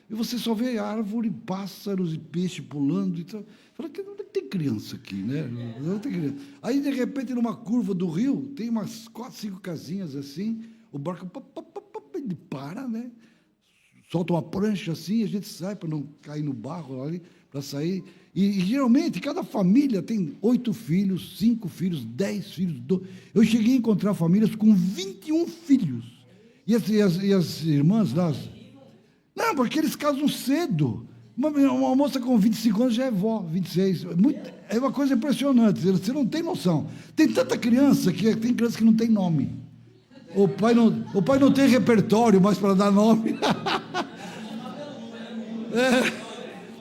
e você só vê árvore, pássaros e peixe pulando. Então, fala que não tem criança aqui, né? Não tem criança. Aí, de repente, numa curva do rio, tem umas 4, 5 casinhas assim, o barco ele para, né? Solta uma prancha assim, a gente sai para não cair no barro ali, para sair. E geralmente, cada família tem 8 filhos, 5 filhos, 10 filhos. Eu cheguei a encontrar famílias com 21 filhos. E as irmãs lá... Não, porque eles casam cedo. Uma moça com 25 anos já é vó, 26. É uma coisa impressionante, você não tem noção. Tem tanta criança que tem criança que não tem nome. O pai não tem repertório mais para dar nome.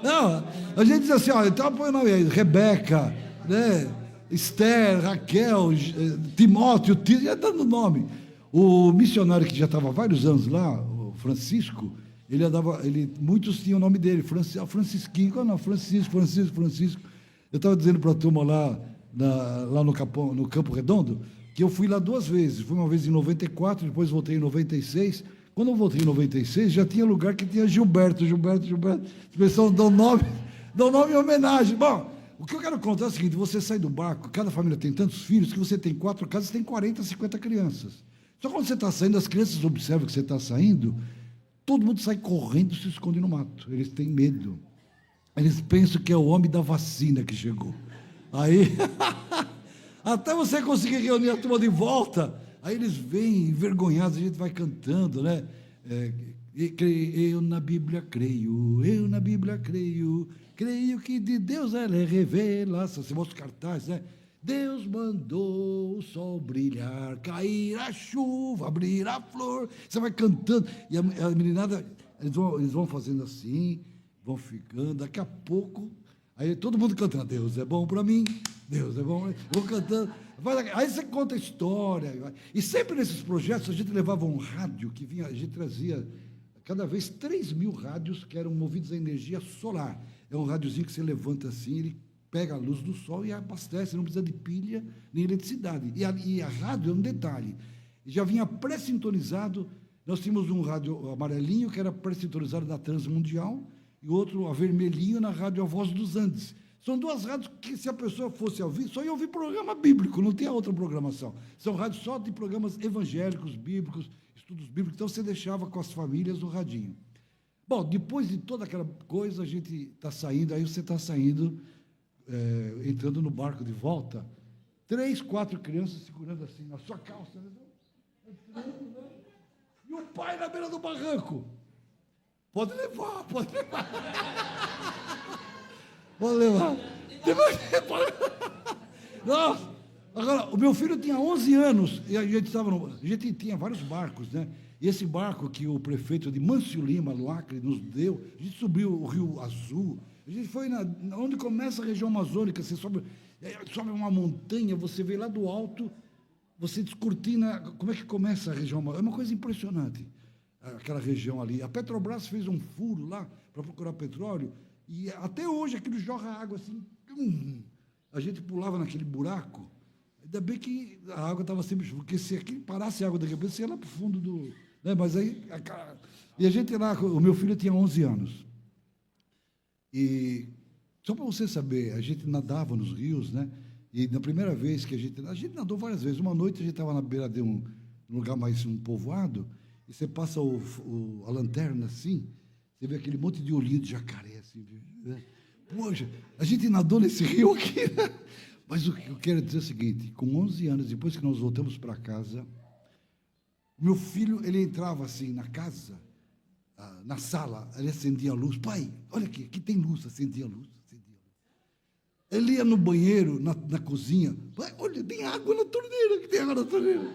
Não, a gente diz assim, ó, então põe o nome aí, Rebeca, né? Esther, Raquel, Timóteo, Tito, já dando nome. O missionário que já estava há vários anos lá, o Francisco, muitos tinham o nome dele, Francisquinho, qual não? Francisco. Eu estava dizendo para a turma lá no Campo Redondo, que eu fui lá 2 vezes. Fui uma vez em 94, depois voltei em 96. Quando eu voltei em 96, já tinha lugar que tinha Gilberto. As pessoas dão nome em homenagem. Bom, o que eu quero contar é o seguinte: você sai do barco, cada família tem tantos filhos, que você tem 4 casas, tem 40, 50 crianças. Só quando você está saindo, as crianças observam que você está saindo, todo mundo sai correndo e se esconde no mato. Eles têm medo. Eles pensam que é o homem da vacina que chegou. Aí, até você conseguir reunir a turma de volta, aí eles vêm envergonhados, a gente vai cantando, né? Eu na Bíblia creio, creio que de Deus ela é revelação. Você mostra os cartazes, né? Deus mandou o sol brilhar, cair a chuva, abrir a flor. Você vai cantando, e a meninada, eles vão fazendo assim, vão ficando, daqui a pouco, aí todo mundo cantando, Deus é bom para mim, Deus é bom, vão cantando, aí você conta a história, e sempre nesses projetos a gente levava um rádio, que vinha, a gente trazia cada vez 3.000 rádios que eram movidos a energia solar. É um rádiozinho que você levanta assim, ele pega a luz do sol e abastece, não precisa de pilha nem eletricidade. E a rádio é um detalhe, já vinha pré-sintonizado. Nós tínhamos um rádio amarelinho, que era pré-sintonizado da Transmundial, e outro, a vermelhinho, na rádio A Voz dos Andes. São 2 rádios que, se a pessoa fosse ouvir, só ia ouvir programa bíblico, não tem outra programação. São rádios só de programas evangélicos, bíblicos, estudos bíblicos, então você deixava com as famílias no radinho. Bom, depois de toda aquela coisa, a gente está saindo, aí você está saindo, entrando no barco de volta, 3, 4 crianças segurando assim na sua calça, né? E o pai na beira do barranco. Pode levar. Pode levar. Nossa. Agora, o meu filho tinha 11 anos, e a gente tinha vários barcos, né? E esse barco que o prefeito de Mâncio Lima, no Acre, nos deu, a gente subiu o Rio Azul, a gente foi onde começa a região amazônica, você sobe uma montanha, você vê lá do alto, você descortina como é que começa a região amazônica. É uma coisa impressionante, aquela região ali. A Petrobras fez um furo lá para procurar petróleo, e até hoje aquilo jorra água assim, a gente pulava naquele buraco. Ainda bem que a água estava sempre... Porque se aqui parasse a água daqui a pouco, você ia lá para o fundo do... Né? Mas aí... E a gente lá... O meu filho tinha 11 anos. E só para você saber, a gente nadava nos rios, né? E na primeira vez que a gente nadou várias vezes. Uma noite a gente estava na beira de um lugar mais povoado, e você passa a lanterna assim, você vê aquele monte de olhinho de jacaré, assim, né? Poxa, a gente nadou nesse rio aqui, né? Mas o que eu quero dizer é o seguinte: com 11 anos, depois que nós voltamos para casa, o meu filho, ele entrava assim na casa, na sala, ele acendia a luz. Pai, olha aqui tem luz, acendia a luz. Ele ia no banheiro, na cozinha. Pai, olha, tem água na torneira, que tem água na torneira.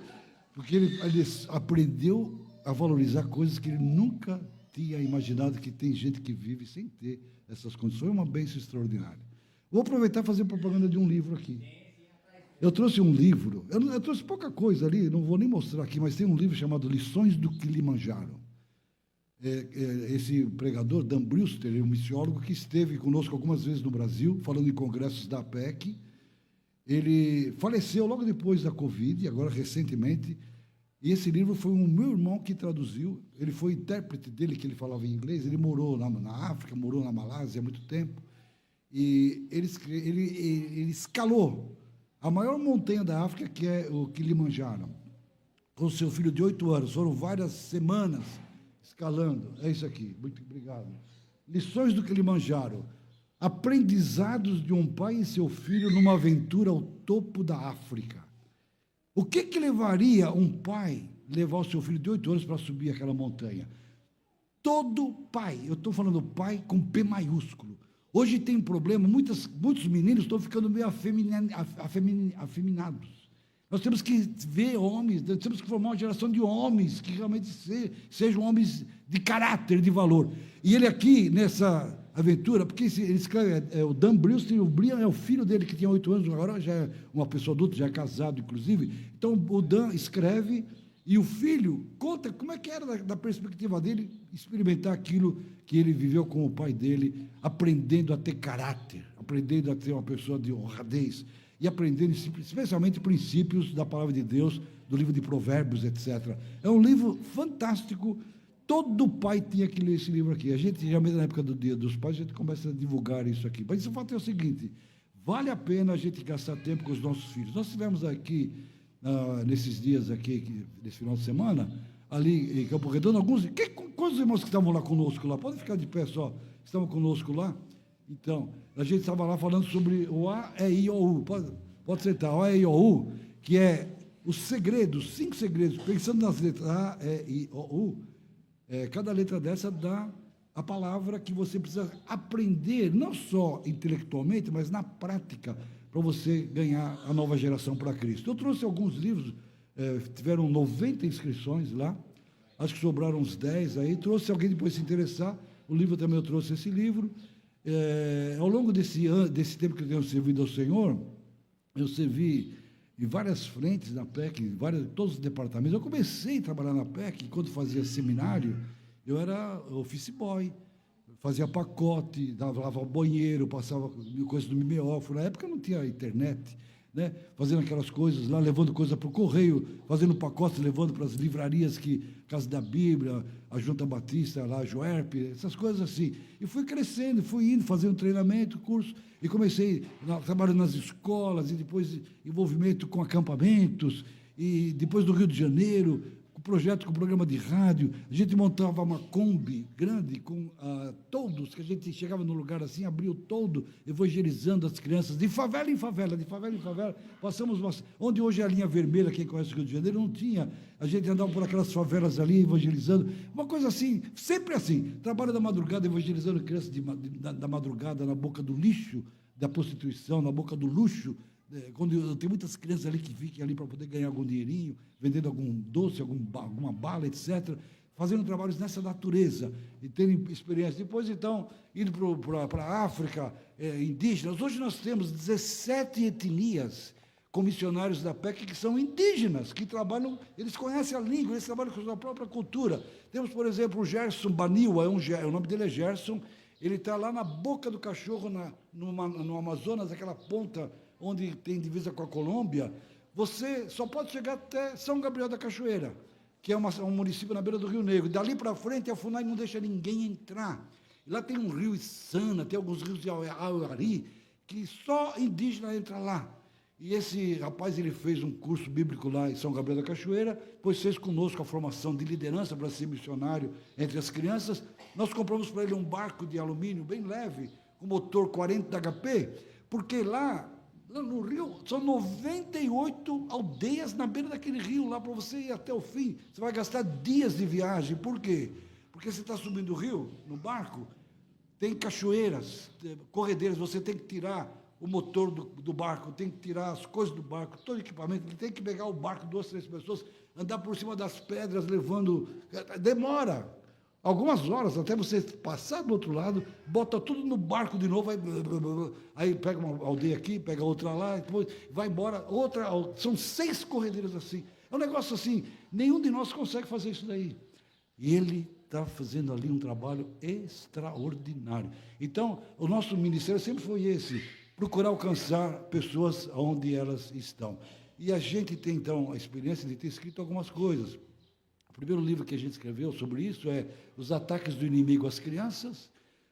Porque ele aprendeu a valorizar coisas que ele nunca tinha imaginado, que tem gente que vive sem ter essas condições. É uma bênção extraordinária. Vou aproveitar e fazer propaganda de um livro aqui. Eu trouxe um livro, eu trouxe pouca coisa ali, não vou nem mostrar aqui, mas tem um livro chamado Lições do Kilimanjaro. Esse pregador, Dan Brewster, um missiólogo que esteve conosco algumas vezes no Brasil, falando em congressos da APEC. Ele faleceu logo depois da Covid, agora recentemente, E esse livro foi um meu irmão que traduziu, ele foi intérprete dele, que ele falava em inglês, ele morou na África, morou na Malásia há muito tempo, e ele escalou a maior montanha da África, que é o Kilimanjaro, com seu filho de 8 anos. Foram várias semanas escalando. É isso aqui. Muito obrigado. Lições do Kilimanjaro. Aprendizados de um pai e seu filho numa aventura ao topo da África. O que levaria um pai levar o seu filho de 8 anos para subir aquela montanha? Todo pai, eu estou falando pai com P maiúsculo. Hoje tem um problema, muitos meninos estão ficando meio afeminados. Nós temos que ver homens, nós temos que formar uma geração de homens que realmente sejam homens de caráter, de valor. E ele aqui, nessa aventura, porque ele escreve, o Dan Brewster, o Brian é o filho dele, que tinha 8 anos, agora já é uma pessoa adulta, já é casado, inclusive. Então, o Dan escreve, e o filho conta como é que era da perspectiva dele experimentar aquilo que ele viveu com o pai dele, aprendendo a ter caráter, aprendendo a ter uma pessoa de honradez, e aprendendo especialmente princípios da palavra de Deus, do livro de Provérbios, etc. É um livro fantástico. Todo pai tinha que ler esse livro aqui. A gente, já mesmo na época do Dia dos Pais, a gente começa a divulgar isso aqui. Mas o fato é o seguinte, vale a pena a gente gastar tempo com os nossos filhos. Nós tivemos aqui, nesses dias aqui, nesse final de semana, ali em Campo Redondo, quantos irmãos que estavam lá conosco lá? Podem ficar de pé só, estavam conosco lá? Então, a gente estava lá falando sobre o A, E, I, O, U. Pode sentar, O, E, I, O, U, que é os segredos, 5 segredos, pensando nas letras A, E, I, O, U, cada letra dessa dá a palavra que você precisa aprender, não só intelectualmente, mas na prática, para você ganhar a nova geração para Cristo. Eu trouxe alguns livros, tiveram 90 inscrições lá, acho que sobraram uns 10 aí, trouxe alguém depois se interessar, o livro também eu trouxe esse livro. Ao longo desse tempo que eu tenho servido ao Senhor, eu servi em várias frentes na PEC, todos os departamentos. Eu comecei a trabalhar na PEC, enquanto fazia seminário, eu era office boy, fazia pacote, lavava banheiro, passava coisas do mimeófilo. Na época não tinha internet, né? Fazendo aquelas coisas lá, levando coisa para o correio, fazendo pacotes, levando para as livrarias, Casa da Bíblia, a Junta Batista, lá, a Joerp, essas coisas assim. E fui crescendo, fui indo, fazendo treinamento, curso, e comecei trabalhando nas escolas, e depois envolvimento com acampamentos, e depois do Rio de Janeiro, projeto com programa de rádio, a gente montava uma Kombi grande com toldos, que a gente chegava num lugar assim, abria o toldo, evangelizando as crianças, de favela em favela, passamos, onde hoje é a linha vermelha, quem conhece o Rio de Janeiro, não tinha, a gente andava por aquelas favelas ali, evangelizando, uma coisa assim, sempre assim, trabalho da madrugada, evangelizando crianças da madrugada, na boca do lixo, da prostituição, na boca do luxo, quando tem muitas crianças ali que ficam ali para poder ganhar algum dinheirinho, vendendo algum doce, alguma bala, etc., fazendo trabalhos nessa natureza, e terem experiência. Depois, então, indo para a África, indígenas. Hoje nós temos 17 etnias com missionários da PEC que são indígenas, que trabalham, eles conhecem a língua, eles trabalham com a sua própria cultura. Temos, por exemplo, o Gerson Baniwa, o nome dele é Gerson, ele está lá na Boca do Cachorro, no Amazonas, aquela ponta onde tem divisa com a Colômbia. Você só pode chegar até São Gabriel da Cachoeira, que é um município na beira do Rio Negro. Dali para frente, a FUNAI não deixa ninguém entrar. E lá tem um rio Içana, tem alguns rios de Auari, que só indígena entra lá. E esse rapaz, ele fez um curso bíblico lá em São Gabriel da Cachoeira, depois fez conosco a formação de liderança para ser missionário entre as crianças. Nós compramos para ele um barco de alumínio bem leve, com motor 40 HP, porque lá no rio, são 98 aldeias na beira daquele rio, lá para você ir até o fim. Você vai gastar dias de viagem. Por quê? Porque você está subindo o rio, no barco, tem cachoeiras, corredeiras, você tem que tirar o motor do barco, tem que tirar as coisas do barco, todo o equipamento, tem que pegar o barco, 2, 3 pessoas, andar por cima das pedras, levando... Demora algumas horas até você passar do outro lado, bota tudo no barco de novo, aí pega uma aldeia aqui, pega outra lá, depois vai embora, são 6 corredeiras assim. É um negócio assim, nenhum de nós consegue fazer isso daí. E ele está fazendo ali um trabalho extraordinário. Então, o nosso ministério sempre foi esse, procurar alcançar pessoas onde elas estão. E a gente tem, então, a experiência de ter escrito algumas coisas. O primeiro livro que a gente escreveu sobre isso é Os Ataques do Inimigo às Crianças,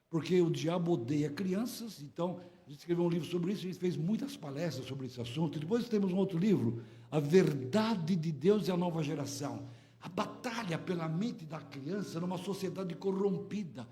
porque o diabo odeia crianças. Então, a gente escreveu um livro sobre isso, a gente fez muitas palestras sobre esse assunto. Depois temos um outro livro, A Verdade de Deus e a Nova Geração. A batalha pela mente da criança numa sociedade corrompida.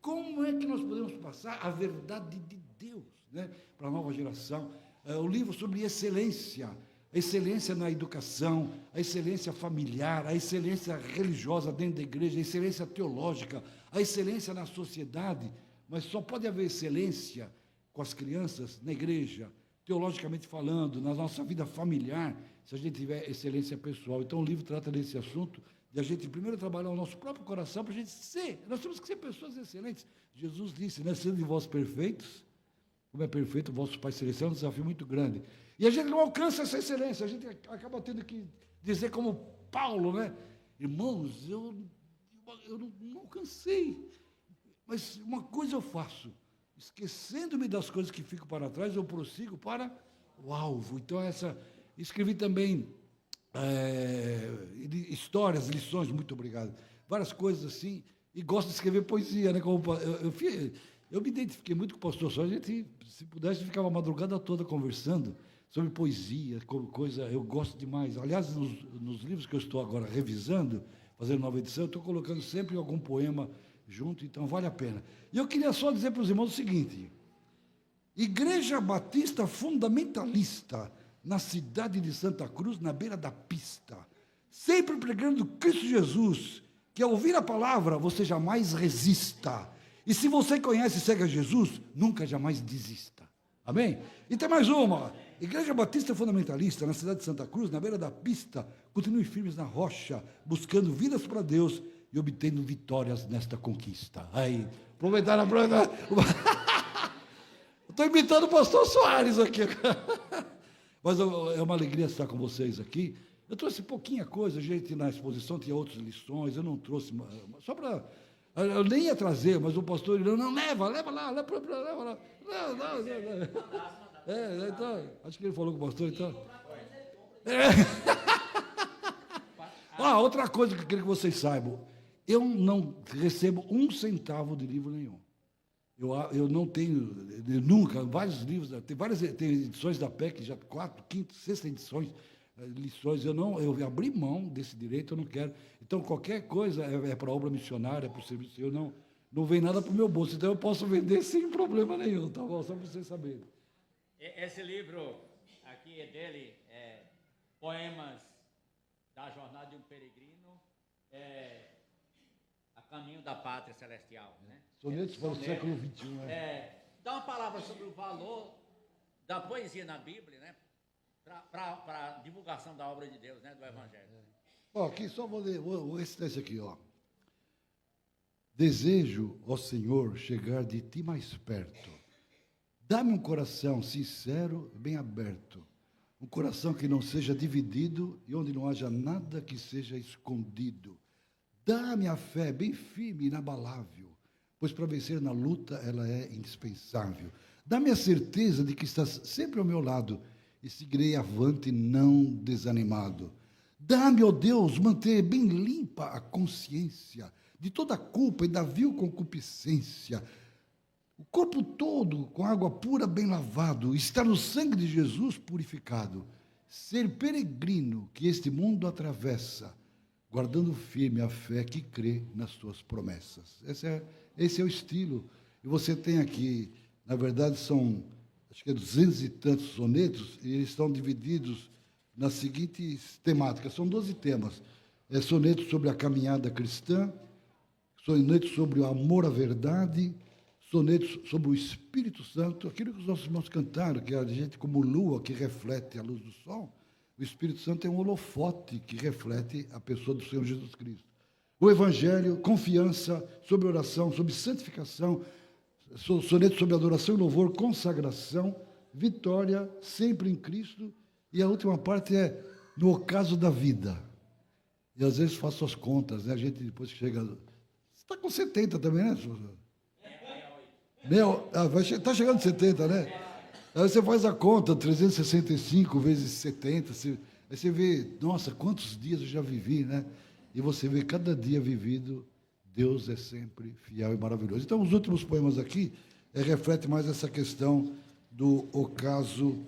Como é que nós podemos passar a verdade de Deus, né, para a nova geração? O livro sobre excelência, a excelência na educação, a excelência familiar, a excelência religiosa dentro da igreja, a excelência teológica, a excelência na sociedade, mas só pode haver excelência com as crianças na igreja, teologicamente falando, na nossa vida familiar, se a gente tiver excelência pessoal. Então, o livro trata desse assunto, de a gente primeiro trabalhar o nosso próprio coração, para a gente ser, nós temos que ser pessoas excelentes. Jesus disse, né, sendo de vós perfeitos, como é perfeito o vosso Pai Celestial, é um desafio muito grande. E a gente não alcança essa excelência, a gente acaba tendo que dizer como Paulo, né, irmãos, eu não alcancei, mas uma coisa eu faço, esquecendo-me das coisas que ficam para trás, eu prossigo para o alvo. Então, escrevi também histórias, lições, muito obrigado, várias coisas assim, e gosto de escrever poesia, né? Eu me identifiquei muito com o pastor Só, a gente, se pudesse, ficava a madrugada toda conversando sobre poesia, coisa, eu gosto demais. Aliás, nos livros que eu estou agora revisando, fazendo nova edição, eu estou colocando sempre algum poema junto, então vale a pena. E eu queria só dizer para os irmãos o seguinte: Igreja Batista Fundamentalista, na cidade de Santa Cruz, na beira da pista, sempre pregando Cristo Jesus, que ao ouvir a palavra, você jamais resista. E se você conhece e segue a Jesus, nunca jamais desista. Amém? E tem mais uma. Igreja Batista Fundamentalista, na cidade de Santa Cruz, na beira da pista, continue firmes na rocha, buscando vidas para Deus e obtendo vitórias nesta conquista. Aí, aproveitar a branda. Estou imitando o pastor Soares aqui. Mas é uma alegria estar com vocês aqui. Eu trouxe pouquinha coisa, gente, na exposição tinha outras lições, eu não trouxe, só para... Eu nem ia trazer, mas o pastor disse, não, leva lá. Não. Então, acho que ele falou com o pastor, então... outra coisa que eu queria que vocês saibam, eu não recebo um centavo de livro nenhum. Eu não tenho, nunca, vários livros, tem edições da PEC, já 4, 5, 6 edições, lições, eu abri mão desse direito, eu não quero. Então, qualquer coisa é para obra missionária, para o serviço, eu não vem nada para o meu bolso, então eu posso vender sem problema nenhum, tá bom? Só para vocês saberem. Esse livro aqui é dele, Poemas da Jornada de um Peregrino, a Caminho da Pátria Celestial, né? Sonetos para o século XXI. Dá uma palavra sobre o valor da poesia na Bíblia, né? Para a divulgação da obra de Deus, né? Do Evangelho. Aqui só vou ler, vou recitar esse aqui, ó. Desejo, ó Senhor, chegar de ti mais perto. Dá-me um coração sincero, bem aberto. Um coração que não seja dividido e onde não haja nada que seja escondido. Dá-me a fé bem firme e inabalável, pois para vencer na luta ela é indispensável. Dá-me a certeza de que estás sempre ao meu lado e seguirei avante não desanimado. Dá-me, ó Deus, manter bem limpa a consciência de toda culpa e da vil concupiscência. O corpo todo com água pura bem lavado, estar no sangue de Jesus purificado. Ser peregrino que este mundo atravessa, guardando firme a fé que crê nas suas promessas. Esse é o estilo. E você tem aqui, na verdade, são, acho que 200 e tantos sonetos, e eles estão divididos nas seguintes temáticas. São 12 temas. Sonetos sobre a caminhada cristã, sonetos sobre o amor à verdade, sonetos sobre o Espírito Santo, aquilo que os nossos irmãos cantaram, que a gente como lua que reflete a luz do sol. O Espírito Santo é um holofote que reflete a pessoa do Senhor Jesus Cristo. O Evangelho, confiança, sobre oração, sobre santificação, sonetos sobre adoração e louvor, consagração, vitória, sempre em Cristo. E a última parte é no ocaso da vida. E às vezes faço as contas, né? A gente depois que chega... Você está com 70 também, né? Está chegando 70, né? Aí você faz a conta, 365 vezes 70, aí você vê, nossa, quantos dias eu já vivi, né? E você vê cada dia vivido, Deus é sempre fiel e maravilhoso. Então, os últimos poemas aqui refletem mais essa questão do ocaso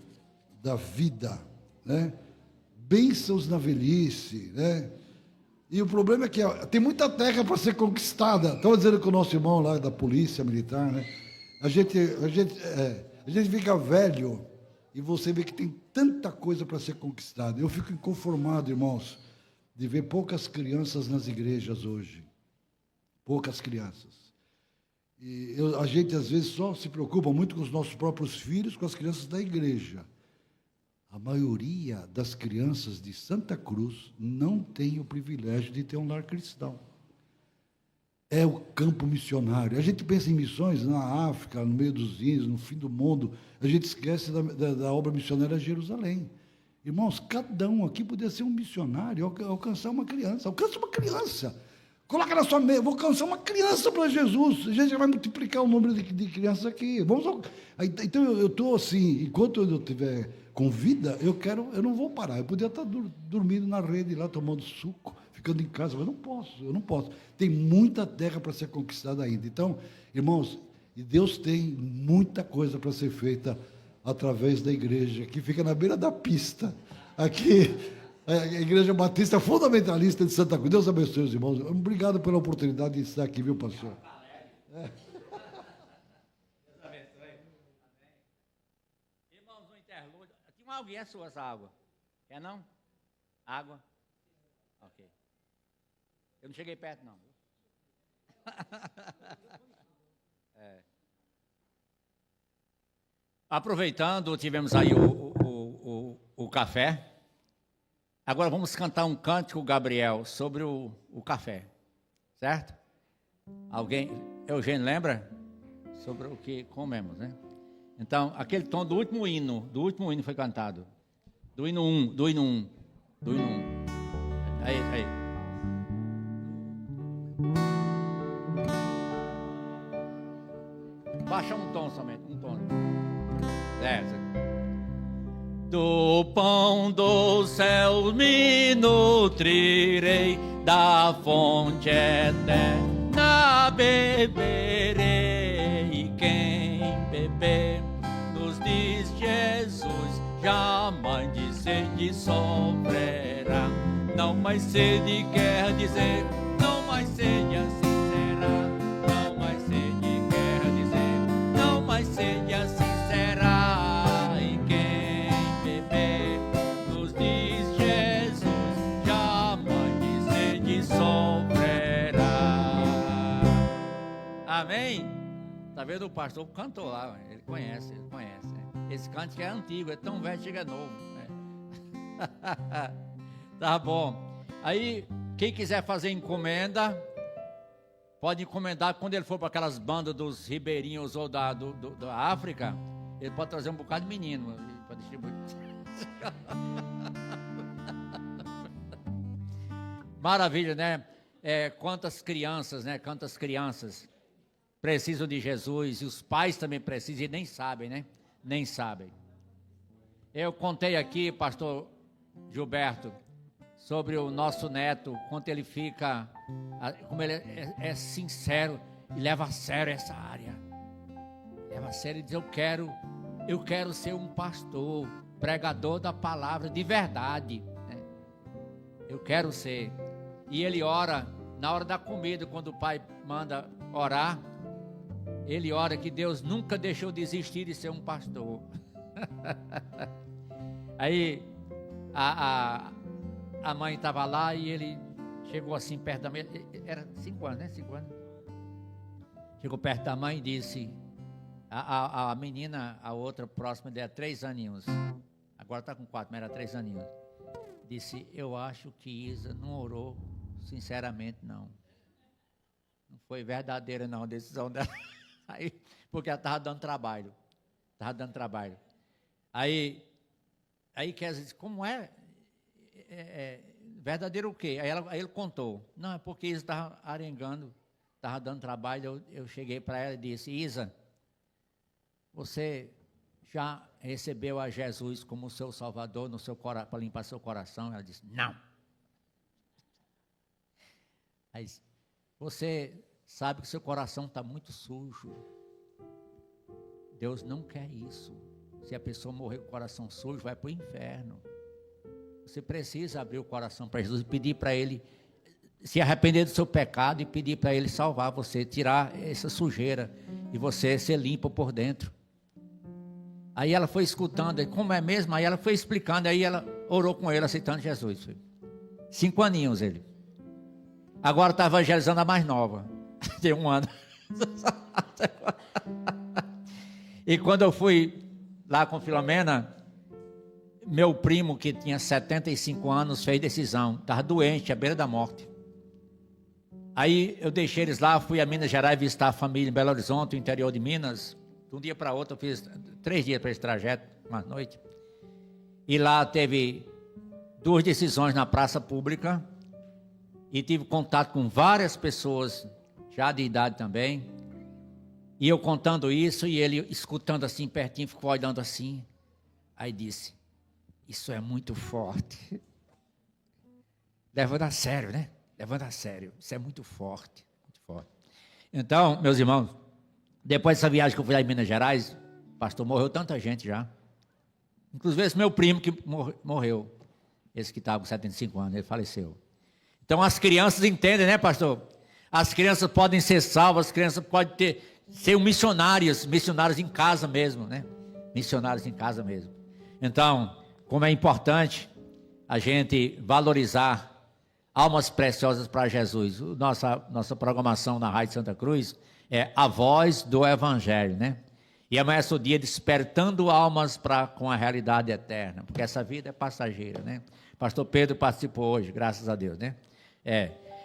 da vida, né? Bênçãos na velhice, né? E o problema é que tem muita terra para ser conquistada. Estava dizendo com o nosso irmão lá da polícia militar, né? A gente fica velho e você vê que tem tanta coisa para ser conquistada. Eu fico inconformado, irmãos, de ver poucas crianças nas igrejas hoje. Poucas crianças. E a gente, às vezes, só se preocupa muito com os nossos próprios filhos, com as crianças da igreja. A maioria das crianças de Santa Cruz não tem o privilégio de ter um lar cristão. É o campo missionário. A gente pensa em missões na África, no meio dos índios, no fim do mundo. A gente esquece da obra missionária Jerusalém. Irmãos, cada um aqui poderia ser um missionário, alcançar uma criança. Alcança uma criança. Coloca na sua mente, vou alcançar uma criança para Jesus. A gente vai multiplicar o número de crianças aqui. Então eu estou assim, enquanto eu estiver com vida, eu não vou parar. Eu poderia estar dormindo na rede lá, tomando suco, ficando em casa, mas eu não posso. Tem muita terra para ser conquistada ainda. Então, irmãos, e Deus tem muita coisa para ser feita através da igreja, que fica na beira da pista. Aqui, a Igreja Batista Fundamentalista de Santa Cruz. Deus abençoe os irmãos. Obrigado pela oportunidade de estar aqui, viu, pastor? Deus abençoe. Irmãos, no interlúdio, tinha alguém é sua essa água? Quer não? Água? Ok. Eu não cheguei perto, não. Aproveitando, tivemos aí o café. Agora vamos cantar um cântico, Gabriel, sobre o café. Certo? Alguém? Eugênio, lembra? Sobre o que comemos, né? Então, aquele tom do último hino foi cantado. Do hino 1. Aí. Baixa um tom somente, um tom. Certo. Do pão dos céus me nutrirei, da fonte eterna beberei. E quem beber, nos diz Jesus, jamais de sede sofrerá. Não mais sede quer dizer, não mais sede assim será. Não mais sede quer dizer, não mais sede assim será. E quem beber, nos diz Jesus, jamais de sede sofrerá. Amém? Tá vendo, o pastor cantou lá, ele conhece. Esse cântico é antigo, é tão velho que chega novo. Tá bom. Aí, quem quiser fazer encomenda, pode encomendar. Quando ele for para aquelas bandas dos ribeirinhos ou da África, ele pode trazer um bocado de menino para distribuir. Maravilha, né? Quantas crianças precisam de Jesus, e os pais também precisam e nem sabem, né? Nem sabem. Eu contei aqui, pastor Gilberto, sobre o nosso neto, quanto ele fica, como ele é sincero e leva a sério essa área. Leva a sério e diz, eu quero ser um pastor, pregador da palavra de verdade, né? Eu quero ser. E ele ora, na hora da comida, quando o pai manda orar, ele ora que Deus nunca deixou de existir de ser um pastor. Aí, a mãe estava lá e ele chegou assim perto da mesa, era 5 anos, né? 5 anos. Chegou perto da mãe e disse, a menina, a outra próxima dela, 3 aninhos, agora está com 4, mas era 3 aninhos, disse, eu acho que Isa não orou sinceramente, não foi verdadeira não a decisão dela, aí, porque ela estava dando trabalho, aí quer dizer, como é verdadeiro o quê? Aí ele contou, não, é porque Isa estava arengando, estava dando trabalho, eu cheguei para ela e disse, Isa, você já recebeu a Jesus como seu Salvador no seu para limpar seu coração? Ela disse, não. Aí, você sabe que seu coração está muito sujo. Deus não quer isso. Se a pessoa morrer com o coração sujo, vai para o inferno. Você precisa abrir o coração para Jesus e pedir para Ele se arrepender do seu pecado e pedir para Ele salvar você, tirar essa sujeira e você ser limpo por dentro. Aí ela foi escutando, como é mesmo? Aí ela foi explicando, aí ela orou com ele, aceitando Jesus. 5 aninhos ele. Agora está evangelizando a mais nova. Tem 1 ano. E quando eu fui lá com Filomena, meu primo, que tinha 75 anos, fez decisão. Estava doente, à beira da morte. Aí eu deixei eles lá, fui a Minas Gerais visitar a família em Belo Horizonte, no interior de Minas. De um dia para outro, eu fiz 3 dias para esse trajeto, uma noite. E lá teve 2 decisões na praça pública. E tive contato com várias pessoas, já de idade também. E eu contando isso, e ele escutando assim, pertinho, ficou olhando assim. Aí disse, isso é muito forte. Levando a sério, né? Levando a sério. Isso é muito forte, muito forte. Então, meus irmãos, depois dessa viagem que eu fui lá em Minas Gerais, pastor, morreu tanta gente já. Inclusive esse meu primo que morreu. Esse que estava com 75 anos, ele faleceu. Então as crianças entendem, né, pastor? As crianças podem ser salvas, as crianças podem ser missionários em casa mesmo, né? Missionários em casa mesmo. Então, como é importante a gente valorizar almas preciosas para Jesus. Nossa programação na Rádio Santa Cruz é a voz do Evangelho, né? E amanhã é o dia despertando almas com a realidade eterna, porque essa vida é passageira, né? Pastor Pedro participou hoje, graças a Deus, né?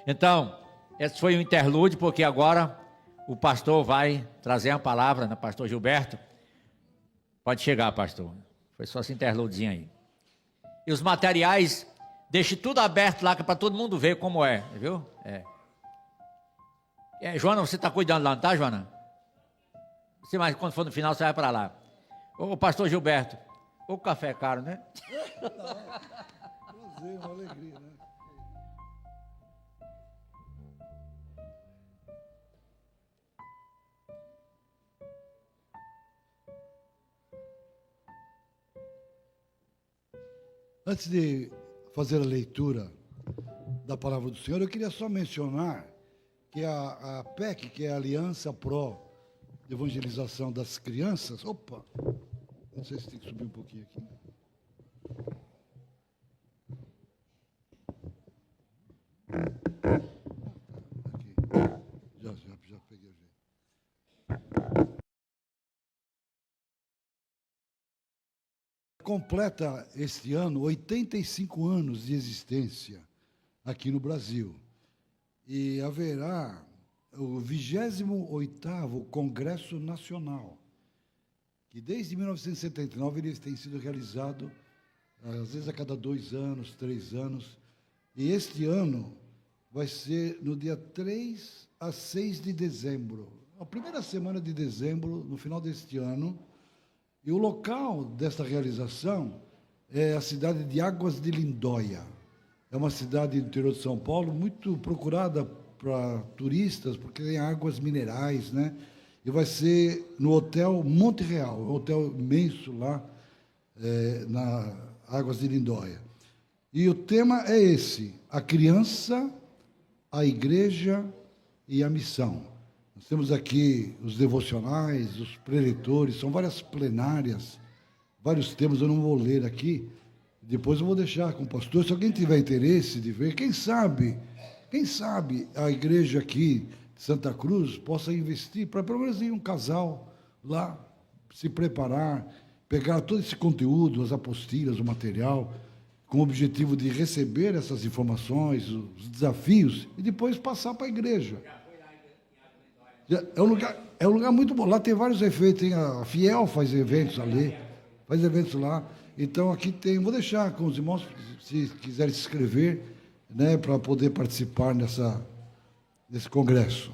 Então, esse foi um interlúdio, porque agora o pastor vai trazer a palavra, né? Pastor Gilberto. Pode chegar, pastor. Foi só esse interlúdiozinho aí. E os materiais, deixe tudo aberto lá, para todo mundo ver como é, viu? Joana, você está cuidando lá, não está, Joana? Você, mas quando for no final, você vai para lá. Ô, pastor Gilberto, o café é caro, né? Prazer, uma alegria, né? Antes de fazer a leitura da palavra do Senhor, eu queria só mencionar que a PEC, que é a Aliança Pro Evangelização das Crianças, opa, não sei se tem que subir um pouquinho aqui. Aqui. Já peguei o jeito. Completa este ano 85 anos de existência aqui no Brasil. E haverá o 28º Congresso Nacional, que desde 1979 ele tem sido realizado, às vezes a cada 2 anos, 3 anos. E este ano vai ser no dia 3 a 6 de dezembro, a primeira semana de dezembro, no final deste ano. E o local desta realização é a cidade de Águas de Lindóia. É uma cidade do interior de São Paulo muito procurada para turistas, porque tem águas minerais, né? E vai ser no Hotel Monte Real, um hotel imenso lá, na Águas de Lindóia. E o tema é esse: a criança, a igreja e a missão. Nós temos aqui os devocionais, os preletores, são várias plenárias, vários temas, eu não vou ler aqui, depois eu vou deixar com o pastor, se alguém tiver interesse de ver, quem sabe a igreja aqui de Santa Cruz possa investir para pelo menos ir um casal lá, se preparar, pegar todo esse conteúdo, as apostilas, o material, com o objetivo de receber essas informações, os desafios, e depois passar para a igreja. É um lugar muito bom. Lá tem vários efeitos. A Fiel faz eventos ali, faz eventos lá. Então aqui tem. Vou deixar com os irmãos, se quiserem se inscrever, né, para poder participar nesse congresso.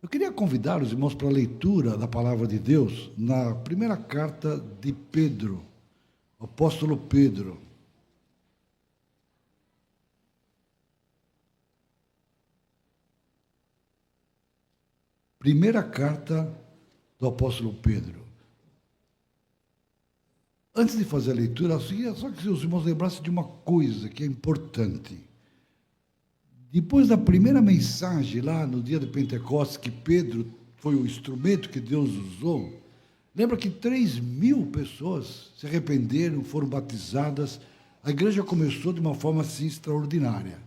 Eu queria convidar os irmãos para a leitura da palavra de Deus na primeira carta de Pedro, o apóstolo Pedro. Primeira carta do apóstolo Pedro. Antes de fazer a leitura, só que os irmãos lembrassem de uma coisa que é importante. Depois da primeira mensagem, lá no dia de Pentecostes, que Pedro foi o instrumento que Deus usou, lembra que 3.000 pessoas se arrependeram, foram batizadas, a igreja começou de uma forma assim extraordinária.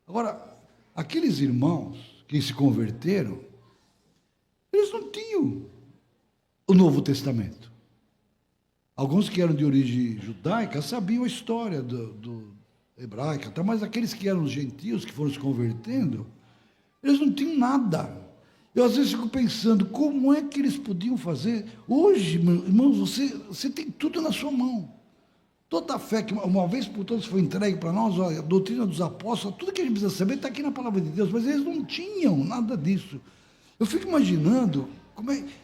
Agora, aqueles irmãos que se converteram, eles não tinham o Novo Testamento. Alguns que eram de origem judaica sabiam a história do hebraica, mas aqueles que eram gentios, que foram se convertendo, eles não tinham nada. Eu às vezes fico pensando, como é que eles podiam fazer? Hoje, irmãos, você tem tudo na sua mão. Toda a fé que uma vez por todas foi entregue para nós, a doutrina dos apóstolos, tudo que a gente precisa saber está aqui na palavra de Deus, mas eles não tinham nada disso. Eu fico imaginando,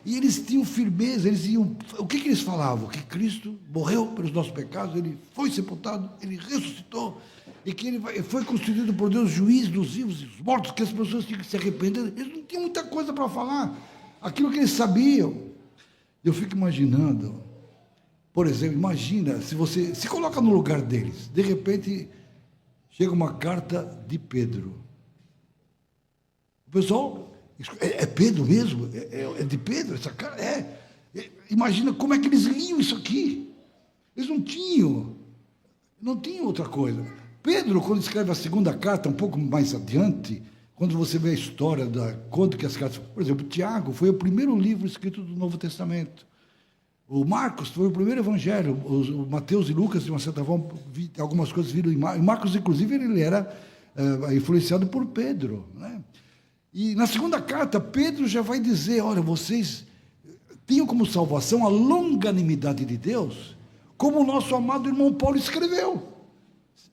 e eles tinham firmeza, o que eles falavam? Que Cristo morreu pelos nossos pecados, Ele foi sepultado, Ele ressuscitou, e que Ele foi constituído por Deus juiz dos vivos e dos mortos, que as pessoas tinham que se arrepender. Eles não tinham muita coisa para falar, aquilo que eles sabiam. Eu fico imaginando, por exemplo, imagina, se você se coloca no lugar deles, de repente chega uma carta de Pedro. O pessoal... É Pedro mesmo? É de Pedro essa cara? Imagina como é que eles liam isso aqui. Eles não tinham outra coisa. Pedro, quando escreve a segunda carta, um pouco mais adiante, quando você vê a história quanto que as cartas... Por exemplo, Tiago foi o primeiro livro escrito do Novo Testamento. O Marcos foi o primeiro evangelho. O Mateus e Lucas, de uma certa forma, algumas coisas viram em Marcos. Marcos, inclusive, ele era influenciado por Pedro, né? E na segunda carta, Pedro já vai dizer, olha, vocês tinham como salvação a longanimidade de Deus, como o nosso amado irmão Paulo escreveu.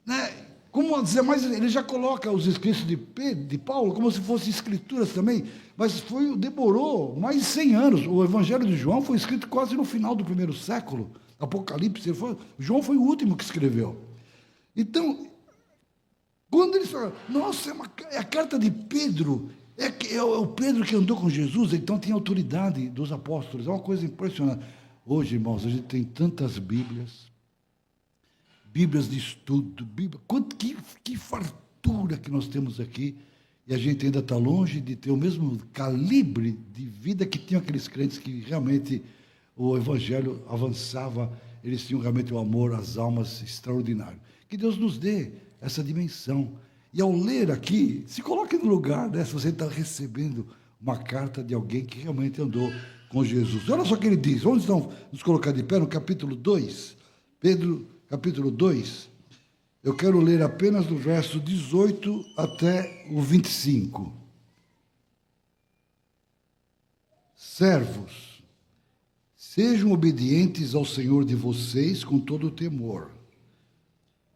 Né? Como dizer, mas ele já coloca os escritos de Paulo como se fossem escrituras também, mas demorou mais de 100 anos. O Evangelho de João foi escrito quase no final do primeiro século, Apocalipse, João foi o último que escreveu. Então, quando eles falam, nossa, é a carta de Pedro... É o Pedro que andou com Jesus, então tinha autoridade dos apóstolos. É uma coisa impressionante. Hoje, irmãos, a gente tem tantas Bíblias de estudo, que fartura que nós temos aqui, e a gente ainda está longe de ter o mesmo calibre de vida que tinham aqueles crentes que realmente o Evangelho avançava, eles tinham realmente o amor às almas extraordinário. Que Deus nos dê essa dimensão. E ao ler aqui, se coloque no lugar, né, se você está recebendo uma carta de alguém que realmente andou com Jesus. Olha só o que ele diz, vamos então nos colocar de pé no capítulo 2, Pedro, capítulo 2, eu quero ler apenas do verso 18 até o 25. Servos, sejam obedientes ao Senhor de vocês com todo o temor.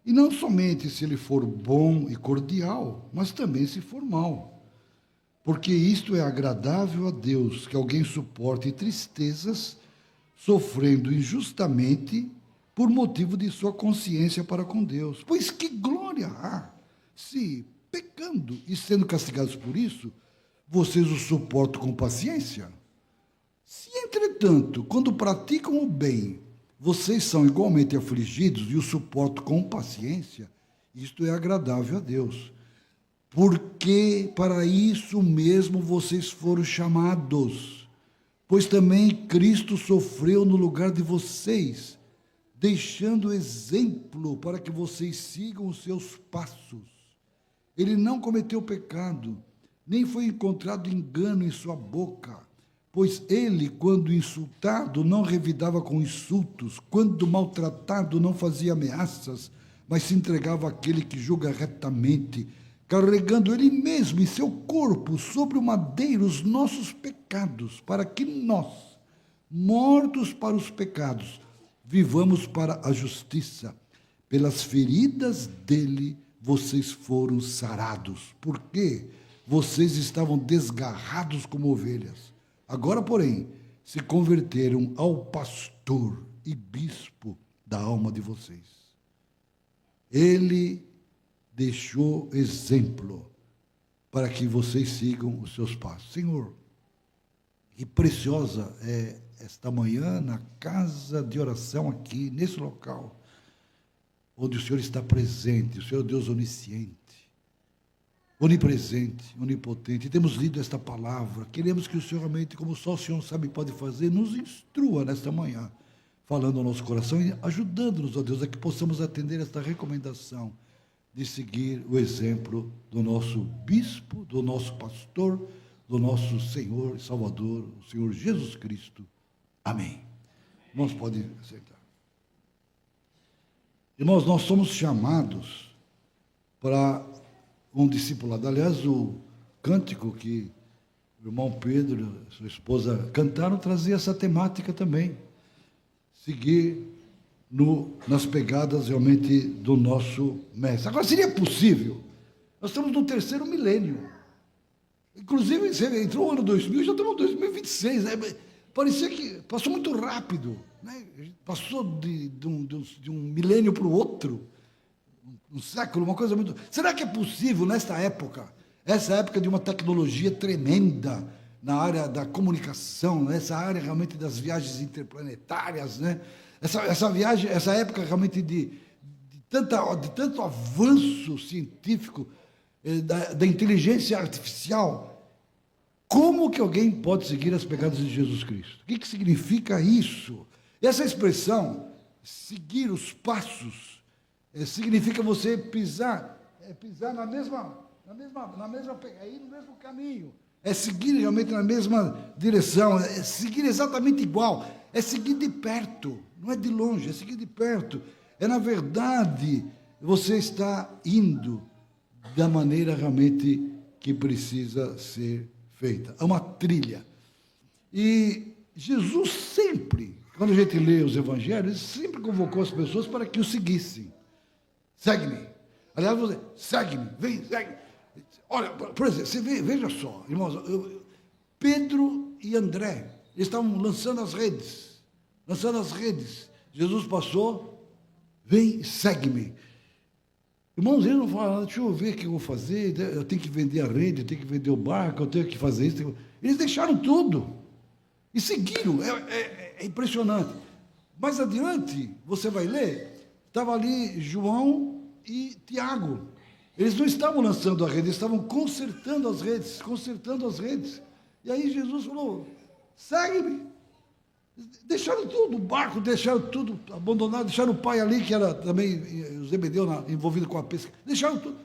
E não somente se ele for bom e cordial, mas também se for mau. Porque isto é agradável a Deus, que alguém suporte tristezas, sofrendo injustamente, por motivo de sua consciência para com Deus. Pois que glória há, se, pecando e sendo castigados por isso, vocês o suportam com paciência? Se, entretanto, quando praticam o bem, vocês são igualmente afligidos e o suportam com paciência, isto é agradável a Deus. Porque para isso mesmo vocês foram chamados, pois também Cristo sofreu no lugar de vocês, deixando exemplo para que vocês sigam os seus passos. Ele não cometeu pecado, nem foi encontrado engano em sua boca. Pois ele, quando insultado, não revidava com insultos, quando maltratado, não fazia ameaças, mas se entregava àquele que julga retamente, carregando ele mesmo em seu corpo sobre o madeiro os nossos pecados, para que nós, mortos para os pecados, vivamos para a justiça. Pelas feridas dele, vocês foram sarados. Por quê? vocês estavam desgarrados como ovelhas. Agora, porém, se converteram ao pastor e bispo da alma de vocês. Ele deixou exemplo para que vocês sigam os seus passos. Senhor, que preciosa é esta manhã na casa de oração aqui, nesse local, onde o Senhor está presente, o Senhor é Deus onisciente, onipresente, onipotente. E temos lido esta palavra. Queremos que o Senhor realmente, como só o Senhor sabe e pode fazer, nos instrua nesta manhã, falando ao nosso coração e ajudando-nos, ó Deus, a que possamos atender esta recomendação de seguir o exemplo do nosso bispo, do nosso pastor, do nosso Senhor e Salvador, o Senhor Jesus Cristo. Amém. Irmãos, podem sentar. Irmãos, nós somos chamados para um discipulado. Aliás, o cântico que o irmão Pedro e sua esposa cantaram trazia essa temática também. Seguir nas pegadas realmente do nosso mestre. Agora, seria possível? Nós estamos no 3º milênio. Inclusive, entrou o ano 2000, já estamos em 2026. Parecia que passou muito rápido. Né? Passou de um milênio para o outro, um século, uma coisa muito... Será que é possível, nesta época, essa época de uma tecnologia tremenda na área da comunicação, nessa área realmente das viagens interplanetárias, né? Essa viagem, essa época realmente de tanto avanço científico, da inteligência artificial, como que alguém pode seguir as pegadas de Jesus Cristo? O que significa isso? Essa expressão, seguir os passos, significa você pisar na mesma ir no mesmo caminho, é seguir realmente na mesma direção, é seguir exatamente igual, é seguir de perto, não é de longe, é seguir de perto. Na verdade, você está indo da maneira realmente que precisa ser feita. É uma trilha. E Jesus sempre, quando a gente lê os evangelhos, ele sempre convocou as pessoas para que o seguissem. Segue-me. Aliás, você, segue-me, vem, segue-me. Olha, por exemplo, você veja só, irmãos, Pedro e André, eles estavam lançando as redes. Jesus passou, vem, segue-me. Irmãos, eles não falaram, deixa eu ver o que eu vou fazer, eu tenho que vender a rede, eu tenho que vender o barco, eu tenho que fazer isso. Eles deixaram tudo e seguiram, é impressionante. Mais adiante, você vai ler, estava ali João e Tiago. Eles não estavam lançando a rede, eles estavam consertando as redes. E aí Jesus falou, segue-me. Deixaram tudo, o barco, deixaram tudo abandonado, deixaram o pai ali, que era também o Zebedeu envolvido com a pesca, deixaram tudo.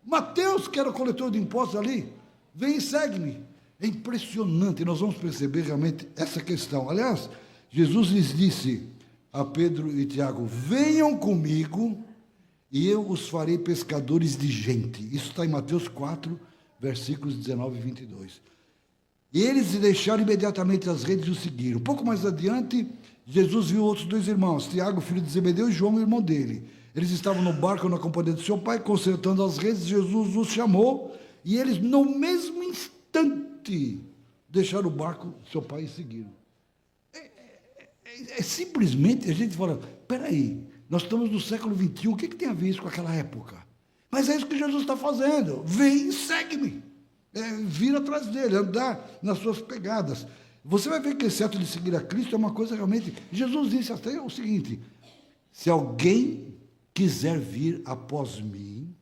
Mateus, que era o coletor de impostos ali, vem e segue-me. É impressionante, nós vamos perceber realmente essa questão. Aliás, Jesus lhes disse a Pedro e Tiago, venham comigo e eu os farei pescadores de gente. Isso está em Mateus 4, versículos 19 e 22. E eles deixaram imediatamente as redes e o seguiram. Um pouco mais adiante, Jesus viu outros 2 irmãos, Tiago, filho de Zebedeu, e João, irmão dele. Eles estavam no barco na companhia do seu pai, consertando as redes. Jesus os chamou, e eles, no mesmo instante, deixaram o barco do seu pai e seguiram. Simplesmente, a gente fala, peraí, nós estamos no século XXI, o que tem a ver isso com aquela época? Mas é isso que Jesus está fazendo. Vem e segue-me. Vir atrás dele, andar nas suas pegadas. Você vai ver que esse ato de seguir a Cristo é uma coisa realmente... Jesus disse até o seguinte, se alguém quiser vir após mim,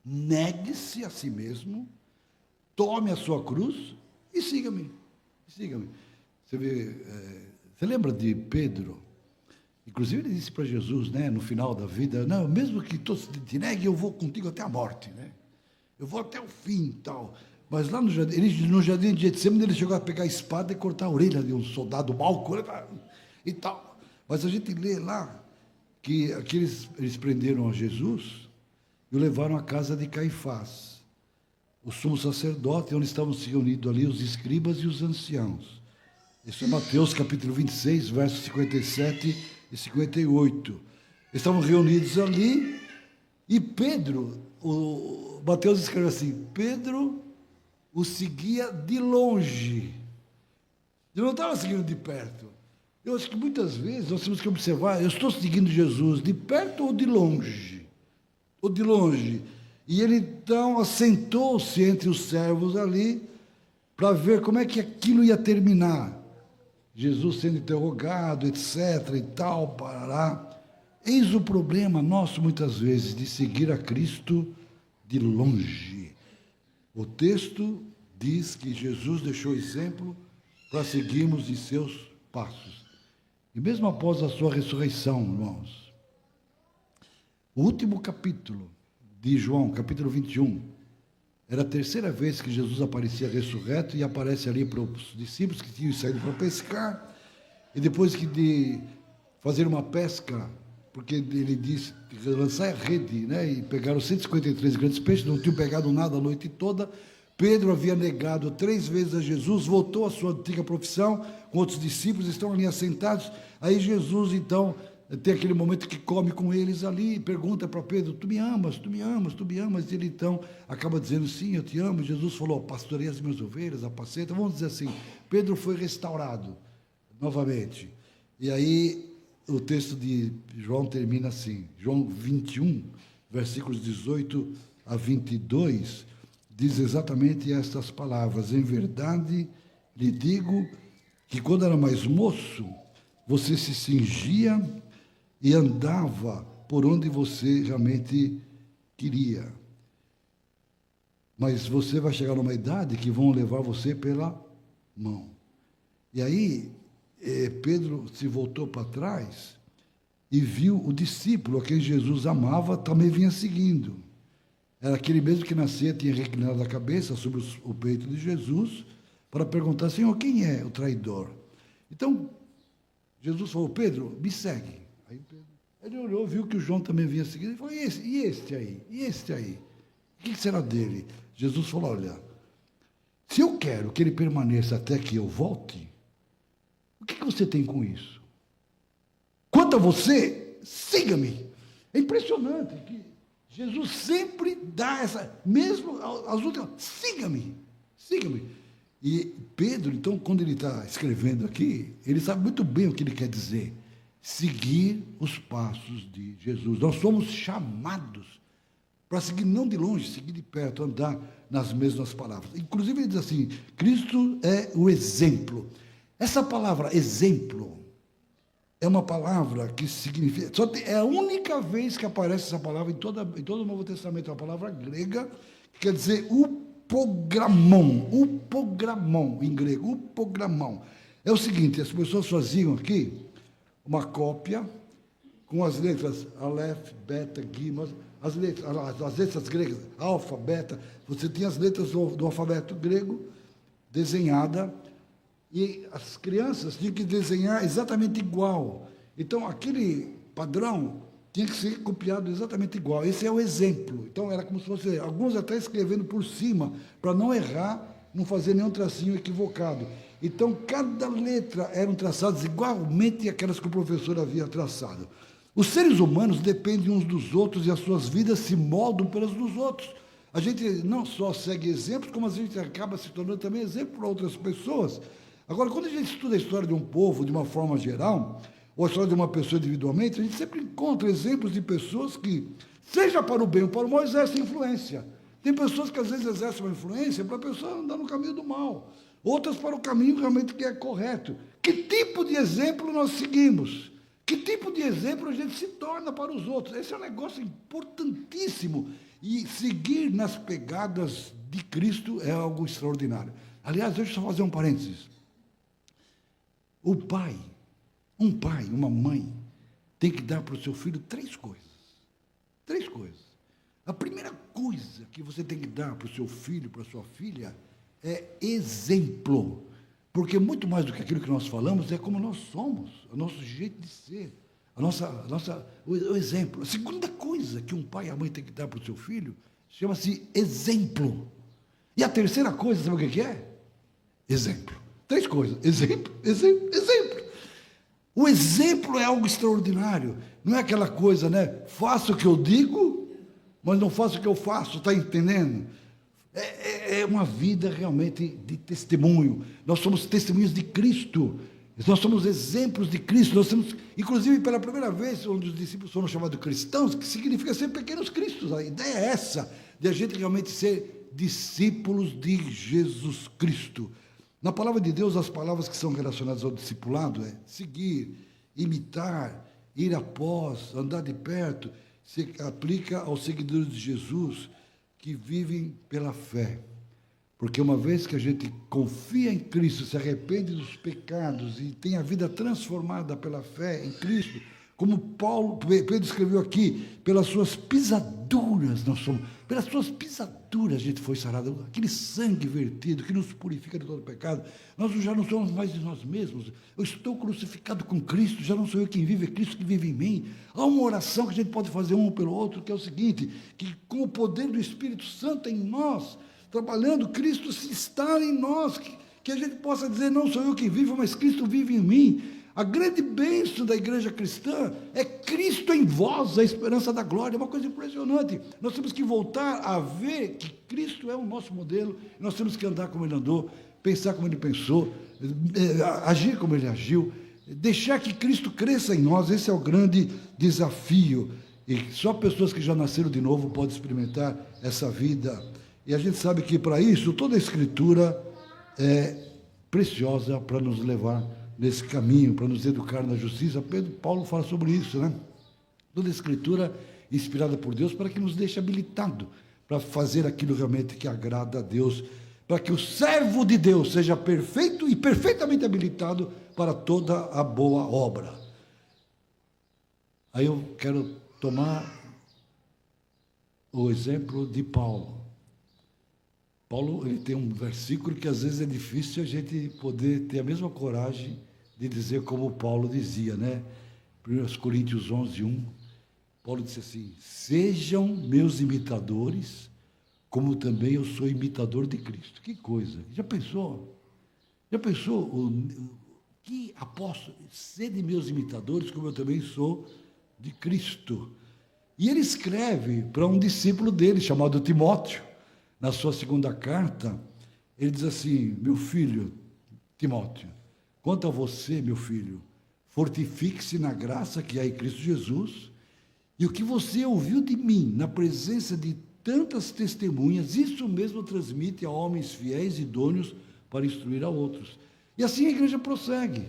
negue-se a si mesmo, tome a sua cruz e siga-me. Você vê, você lembra de Pedro? Inclusive ele disse para Jesus, né, no final da vida, não, mesmo que todos te neguem, eu vou contigo até a morte, né? Eu vou até o fim e tal. Mas lá no jardim de Getsemane, ele chegou a pegar a espada e cortar a orelha de um soldado mau e tal. Mas a gente lê lá que eles prenderam a Jesus e o levaram à casa de Caifás, o sumo sacerdote, onde estavam se reunidos ali os escribas e os anciãos. Isso é Mateus capítulo 26, versos 57 e 58. Eles estavam reunidos ali e Pedro... O Mateus escreve assim, Pedro o seguia de longe. Eu não estava seguindo de perto. Eu acho que muitas vezes nós temos que observar, eu estou seguindo Jesus de perto ou de longe? Ou de longe? E ele então assentou-se entre os servos ali para ver como é que aquilo ia terminar. Jesus sendo interrogado, etc. e tal, parará. Eis o problema nosso, muitas vezes, de seguir a Cristo de longe. O texto diz que Jesus deixou exemplo para seguirmos em seus passos. E mesmo após a sua ressurreição, irmãos, o último capítulo de João, capítulo 21, era a terceira vez que Jesus aparecia ressurreto e aparece ali para os discípulos que tinham saído para pescar. E depois de fazer uma pesca, porque ele disse, lançar a rede, né? E pegaram 153 grandes peixes, não tinham pegado nada a noite toda. Pedro havia negado 3 vezes a Jesus, voltou à sua antiga profissão, com outros discípulos, estão ali assentados. Aí Jesus, então, tem aquele momento que come com eles ali, e pergunta para Pedro, tu me amas, tu me amas, tu me amas? E ele então acaba dizendo, sim, eu te amo. Jesus falou, pastorei as minhas ovelhas, apacenta. Vamos dizer assim, Pedro foi restaurado novamente. E aí o texto de João termina assim, João 21, versículos 18 a 22, diz exatamente estas palavras: em verdade lhe digo que quando era mais moço, você se cingia e andava por onde você realmente queria. Mas você vai chegar numa idade que vão levar você pela mão. E aí, Pedro se voltou para trás e viu o discípulo a quem Jesus amava também vinha seguindo. Era aquele mesmo que nascia, tinha reclinado a cabeça sobre o peito de Jesus para perguntar, Senhor, quem é o traidor? Então, Jesus falou, Pedro, me segue. Aí ele olhou, viu que o João também vinha seguindo, ele falou, e este aí? E este aí? O que será dele? Jesus falou, olha, se eu quero que ele permaneça até que eu volte, o que você tem com isso? Quanto a você, siga-me. É impressionante que Jesus sempre dá essa, mesmo as últimas, siga-me, siga-me. E Pedro, então, quando ele está escrevendo aqui, ele sabe muito bem o que ele quer dizer. Seguir os passos de Jesus. Nós somos chamados para seguir não de longe, seguir de perto, andar nas mesmas palavras. Inclusive ele diz assim, Cristo é o exemplo. Essa palavra exemplo é uma palavra que significa, é a única vez que aparece essa palavra em todo o Novo Testamento, é uma palavra grega, que quer dizer upogramon em grego, upogramon. É o seguinte, as pessoas faziam aqui uma cópia com as letras Aleph, Beta, Gimel, as letras gregas, alfa, beta, você tinha as letras do alfabeto grego desenhada, e as crianças tinham que desenhar exatamente igual. Então, aquele padrão tinha que ser copiado exatamente igual. Esse é o exemplo. Então, era como se fosse, alguns até escrevendo por cima, para não errar, não fazer nenhum tracinho equivocado. Então, cada letra eram traçadas igualmente aquelas que o professor havia traçado. Os seres humanos dependem uns dos outros e as suas vidas se moldam pelas dos outros. A gente não só segue exemplos, como a gente acaba se tornando também exemplo para outras pessoas. Agora, quando a gente estuda a história de um povo de uma forma geral, ou a história de uma pessoa individualmente, a gente sempre encontra exemplos de pessoas que, seja para o bem ou para o mal, exercem influência. Tem pessoas que às vezes exercem uma influência para a pessoa andar no caminho do mal, outras para o caminho realmente que é correto. Que tipo de exemplo nós seguimos? Que tipo de exemplo a gente se torna para os outros? Esse é um negócio importantíssimo. E seguir nas pegadas de Cristo é algo extraordinário. Aliás, deixa eu só fazer um parênteses. Um pai, uma mãe, tem que dar para o seu filho 3 coisas. 3 coisas. A primeira coisa que você tem que dar para o seu filho, para a sua filha, é exemplo. Porque muito mais do que aquilo que nós falamos é como nós somos, o nosso jeito de ser, o exemplo. A segunda coisa que um pai e a mãe tem que dar para o seu filho chama-se exemplo. E a terceira coisa, sabe o que é? Exemplo. 3 coisas. Exemplo, exemplo, exemplo. O exemplo é algo extraordinário. Não é aquela coisa, né? Faço o que eu digo, mas não faço o que eu faço, está entendendo? é uma vida realmente de testemunho. Nós somos testemunhas de Cristo. Nós somos exemplos de Cristo. Nós temos, inclusive, pela primeira vez, onde os discípulos foram chamados cristãos, que significa ser pequenos cristos. A ideia é essa, de a gente realmente ser discípulos de Jesus Cristo. Na palavra de Deus, as palavras que são relacionadas ao discipulado é seguir, imitar, ir após, andar de perto, se aplica aos seguidores de Jesus que vivem pela fé. Porque uma vez que a gente confia em Cristo, se arrepende dos pecados e tem a vida transformada pela fé em Cristo, como Pedro escreveu aqui, pelas suas pisaduras nós somos, pelas suas pisaduras a gente foi sarado, aquele sangue vertido que nos purifica de todo pecado, nós já não somos mais de nós mesmos, eu estou crucificado com Cristo, já não sou eu quem vive, é Cristo que vive em mim. Há uma oração que a gente pode fazer um pelo outro, que é o seguinte, que com o poder do Espírito Santo em nós, trabalhando, Cristo se está em nós, que a gente possa dizer, não sou eu quem vivo, mas Cristo vive em mim. A grande bênção da igreja cristã é Cristo em vós, a esperança da glória. É uma coisa impressionante. Nós temos que voltar a ver que Cristo é o nosso modelo, nós temos que andar como ele andou, pensar como ele pensou, agir como ele agiu, deixar que Cristo cresça em nós. Esse é o grande desafio. E só pessoas que já nasceram de novo podem experimentar essa vida. E a gente sabe que para isso toda a Escritura é preciosa para nos levar nesse caminho, para nos educar na justiça. Paulo fala sobre isso, né? Toda a Escritura inspirada por Deus para que nos deixe habilitado para fazer aquilo realmente que agrada a Deus, para que o servo de Deus seja perfeito e perfeitamente habilitado para toda a boa obra. Aí eu quero tomar o exemplo de Paulo. Paulo, ele tem um versículo que às vezes é difícil a gente poder ter a mesma coragem de dizer como Paulo dizia, né? 1 Coríntios 11:1, Paulo disse assim, sejam meus imitadores, como também eu sou imitador de Cristo. Que coisa! Já pensou? Que apóstolo, sede meus imitadores, como eu também sou de Cristo. E ele escreve para um discípulo dele, chamado Timóteo, na sua segunda carta, ele diz assim, meu filho, Timóteo, quanto a você, meu filho, fortifique-se na graça que há em Cristo Jesus, e o que você ouviu de mim, na presença de tantas testemunhas, isso mesmo transmite a homens fiéis e idôneos para instruir a outros. E assim a igreja prossegue.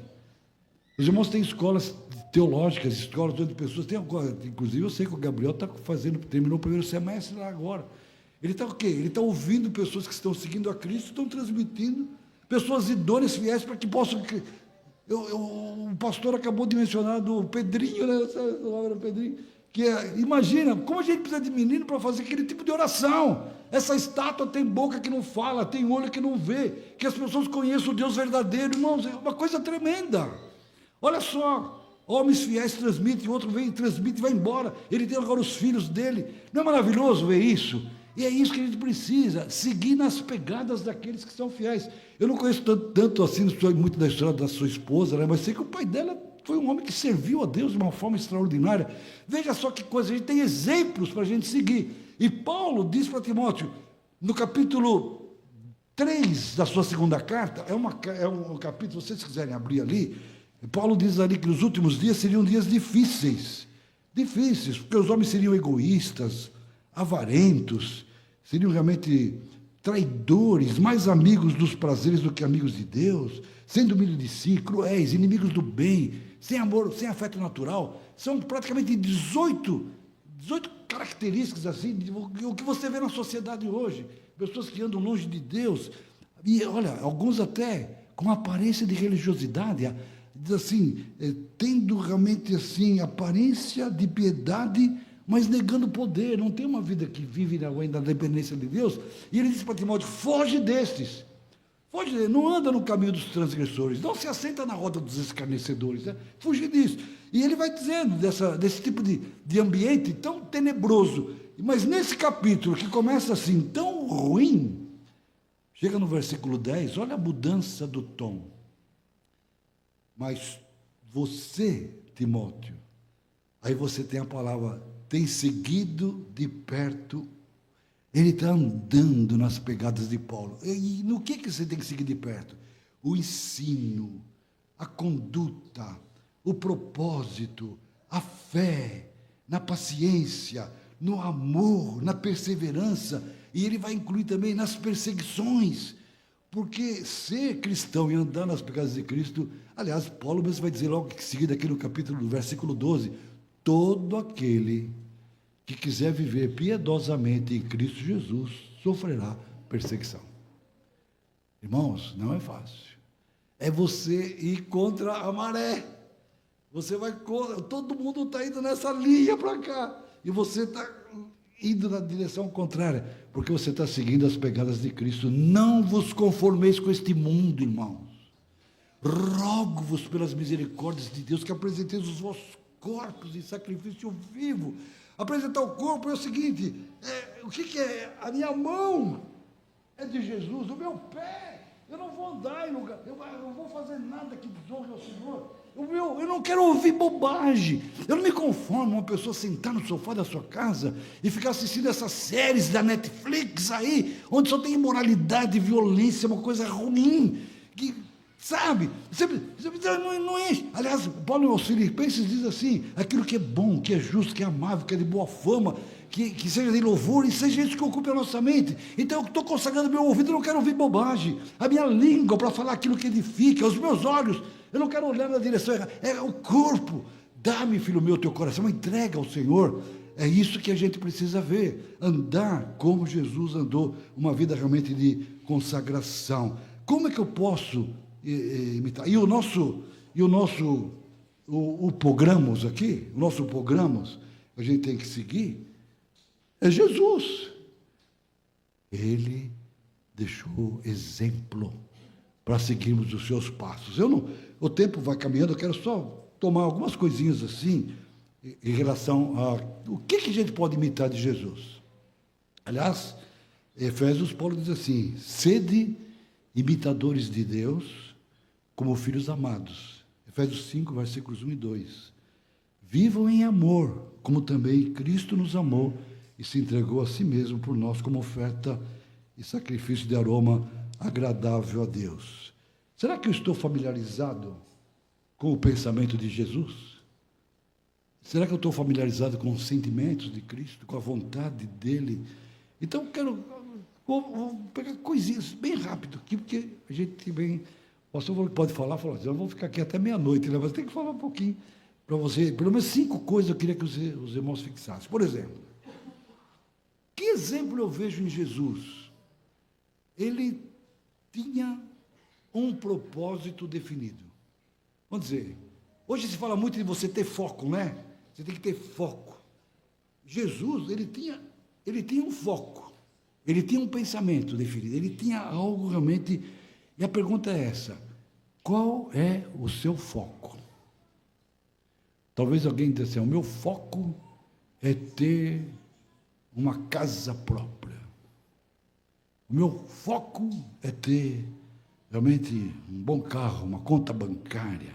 Os irmãos têm escolas teológicas, escolas onde pessoas têm, inclusive eu sei que o Gabriel terminou o primeiro semestre lá agora. Ele está o quê? Ele está ouvindo pessoas que estão seguindo a Cristo, estão transmitindo, pessoas idôneas, fiéis, para que possam... o pastor acabou de mencionar do Pedrinho, né? O Pedrinho, imagina, como a gente precisa de menino para fazer aquele tipo de oração. Essa estátua tem boca que não fala, tem olho que não vê, que as pessoas conheçam o Deus verdadeiro. Irmãos, é uma coisa tremenda. Olha só, homens fiéis transmitem, outro vem, transmite e vai embora. Ele tem agora os filhos dele. Não é maravilhoso ver isso? E é isso que a gente precisa, seguir nas pegadas daqueles que são fiéis. Eu não conheço tanto assim, não sou muito da história da sua esposa, né? Mas sei que o pai dela foi um homem que serviu a Deus de uma forma extraordinária. Veja só que coisa, a gente tem exemplos para a gente seguir. E Paulo diz para Timóteo, no capítulo 3 da sua segunda carta, é um capítulo, se vocês quiserem abrir ali, Paulo diz ali que os últimos dias seriam dias difíceis, porque os homens seriam egoístas, avarentos, seriam realmente traidores, mais amigos dos prazeres do que amigos de Deus, sem domínio de si, cruéis, inimigos do bem, sem amor, sem afeto natural. São praticamente 18 características assim, o que você vê na sociedade hoje. Pessoas que andam longe de Deus, e olha, alguns até com aparência de religiosidade, diz assim, tendo realmente assim, aparência de piedade, mas negando o poder, não tem uma vida que vive na dependência de Deus. E ele diz para Timóteo, foge destes, não anda no caminho dos transgressores, não se assenta na roda dos escarnecedores, né? Fuge disso. E ele vai dizendo desse tipo de ambiente tão tenebroso, mas nesse capítulo que começa assim, tão ruim, chega no versículo 10, olha a mudança do tom. Mas você, Timóteo, aí você tem a palavra, tem seguido de perto Ele está andando nas pegadas de Paulo. E no que você tem que seguir de perto? O ensino, a conduta, o propósito, a fé, na paciência, no amor, na perseverança, e ele vai incluir também nas perseguições, porque ser cristão e andar nas pegadas de Cristo, aliás, Paulo mesmo vai dizer logo em seguida aqui no capítulo, no versículo 12, todo aquele que quiser viver piedosamente em Cristo Jesus, sofrerá perseguição. Irmãos, não é fácil. É você ir contra a maré. Você vai contra, todo mundo está indo nessa linha para cá, e você está indo na direção contrária, porque você está seguindo as pegadas de Cristo. Não vos conformeis com este mundo, irmãos. Rogo-vos pelas misericórdias de Deus que apresenteis os vossos corpos em sacrifício vivo. Apresentar o corpo é o seguinte, o que é? A minha mão é de Jesus, o meu pé, eu não vou andar em lugar, eu não vou fazer nada que desonre ao Senhor. Eu não quero ouvir bobagem. Eu não me conformo uma pessoa sentar no sofá da sua casa e ficar assistindo essas séries da Netflix aí, onde só tem imoralidade, violência, uma coisa ruim, que, sabe? Não enche. Aliás, Paulo aos Filipenses diz assim, aquilo que é bom, que é justo, que é amável, que é de boa fama, que seja de louvor, e seja isso que ocupe a nossa mente. Então eu estou consagrando meu ouvido, eu não quero ouvir bobagem, a minha língua para falar aquilo que edifica, os meus olhos, eu não quero olhar na direção errada, é o corpo. Dá-me, filho meu, teu coração, entrega ao Senhor. É isso que a gente precisa ver, andar como Jesus andou, uma vida realmente de consagração. Como é que eu posso imitar? O programos aqui, o nosso programos, a gente tem que seguir, é Jesus. Ele deixou exemplo para seguirmos os seus passos. O tempo vai caminhando, eu quero só tomar algumas coisinhas assim, em relação a o que a gente pode imitar de Jesus. Aliás, Efésios, Paulo diz assim, sede imitadores de Deus, como filhos amados. Efésios 5, versículos 1 e 2. Vivam em amor, como também Cristo nos amou e se entregou a si mesmo por nós como oferta e sacrifício de aroma agradável a Deus. Será que eu estou familiarizado com o pensamento de Jesus? Será que eu estou familiarizado com os sentimentos de Cristo, com a vontade dEle? Então, vou pegar coisinhas bem rápido aqui, porque a gente bem... O pastor pode falar, eu vou ficar aqui até meia-noite, né? Mas tem que falar um pouquinho para você, pelo menos 5 coisas eu queria que os irmãos fixassem. Por exemplo, que exemplo eu vejo em Jesus? Ele tinha um propósito definido. Vamos dizer, hoje se fala muito de você ter foco, né? Você tem que ter foco. Jesus, ele tinha um foco, ele tinha um pensamento definido, ele tinha algo realmente... E a pergunta é essa, qual é o seu foco? Talvez alguém diga assim, o meu foco é ter uma casa própria. O meu foco é ter realmente um bom carro, uma conta bancária.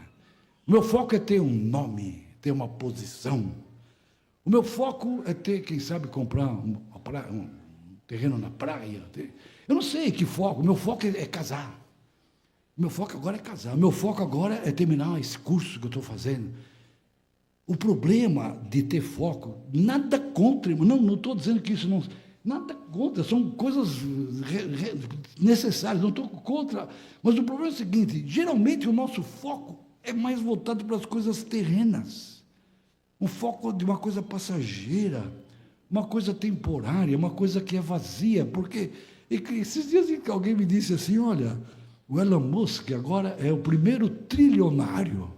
O meu foco é ter um nome, ter uma posição. O meu foco é ter, quem sabe, comprar um terreno na praia. Eu não sei que foco, o meu foco é casar. O meu foco agora é casar. O meu foco agora é terminar esse curso que eu estou fazendo. O problema de ter foco, nada contra, não estou dizendo que isso não... Nada contra, são coisas necessárias, não estou contra. Mas o problema é o seguinte, geralmente o nosso foco é mais voltado para as coisas terrenas. Um foco de uma coisa passageira, uma coisa temporária, uma coisa que é vazia. Porque esses dias que alguém me disse assim, olha... O Elon Musk agora é o primeiro trilionário.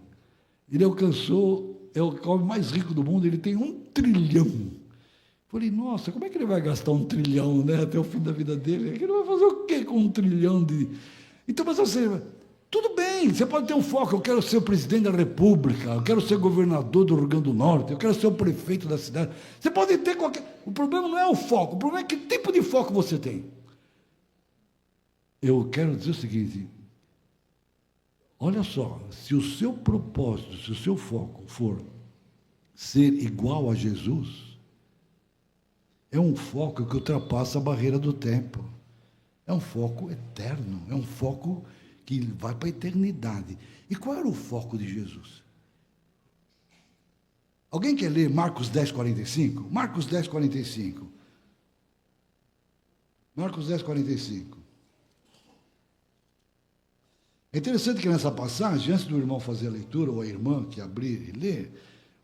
Ele alcançou, é o homem mais rico do mundo, ele tem 1 trilhão. Falei, nossa, como é que ele vai gastar 1 trilhão, né, até o fim da vida dele? Ele vai fazer o quê com 1 trilhão de... Então, mas você, tudo bem, você pode ter um foco, eu quero ser o presidente da República, eu quero ser governador do Rio Grande do Norte, eu quero ser o prefeito da cidade. Você pode ter qualquer... O problema não é o foco, o problema é que tipo de foco você tem. Eu quero dizer o seguinte, olha só, se o seu propósito, se o seu foco for ser igual a Jesus, é um foco que ultrapassa a barreira do tempo. É um foco eterno, é um foco que vai para a eternidade. E qual era o foco de Jesus? Alguém quer ler Marcos 10, 45? Marcos 10, 45. Marcos 10, 45. É interessante que nessa passagem, antes do irmão fazer a leitura, ou a irmã que abrir e ler,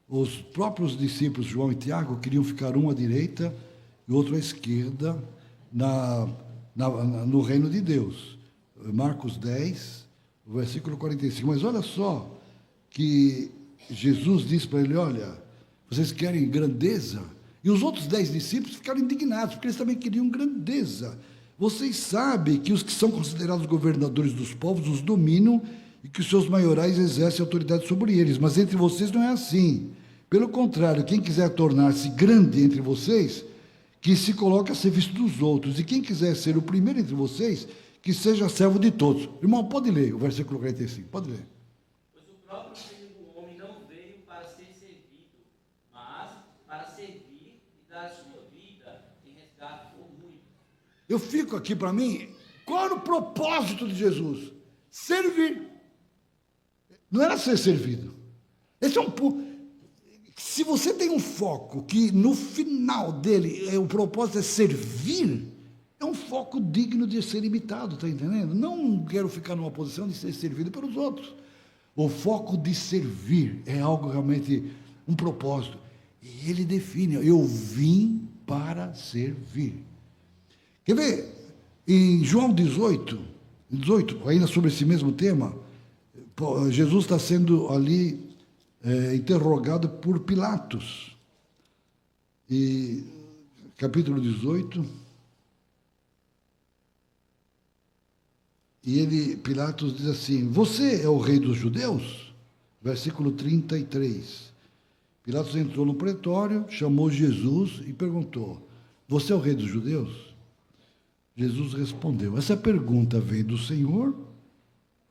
os próprios discípulos João e Tiago queriam ficar um à direita e outro à esquerda no reino de Deus. Marcos 10, versículo 45. Mas olha só que Jesus disse para ele, olha, vocês querem grandeza? E os outros 10 discípulos ficaram indignados, porque eles também queriam grandeza. Vocês sabem que os que são considerados governadores dos povos os dominam e que os seus maiorais exercem autoridade sobre eles, mas entre vocês não é assim. Pelo contrário, quem quiser tornar-se grande entre vocês, que se coloque a serviço dos outros, e quem quiser ser o primeiro entre vocês, que seja servo de todos. Irmão, pode ler o versículo 45, pode ler. Pois o próprio Filho do Homem não veio para ser servido, mas para servir e dar a sua vida em resgate por muitos. Eu fico aqui para mim, qual era o propósito de Jesus? Servir. Não era ser servido. Esse é um ponto. Se você tem um foco que no final dele o propósito é servir, é um foco digno de ser imitado, está entendendo? Não quero ficar numa posição de ser servido pelos outros. O foco de servir é algo realmente, um propósito. E ele define, eu vim para servir. Quer ver? Em João 18, ainda sobre esse mesmo tema, Jesus está sendo ali interrogado por Pilatos. E capítulo 18, e Pilatos diz assim, você é o rei dos judeus? Versículo 33. Pilatos entrou no pretório, chamou Jesus e perguntou, você é o rei dos judeus? Jesus respondeu, essa pergunta vem do Senhor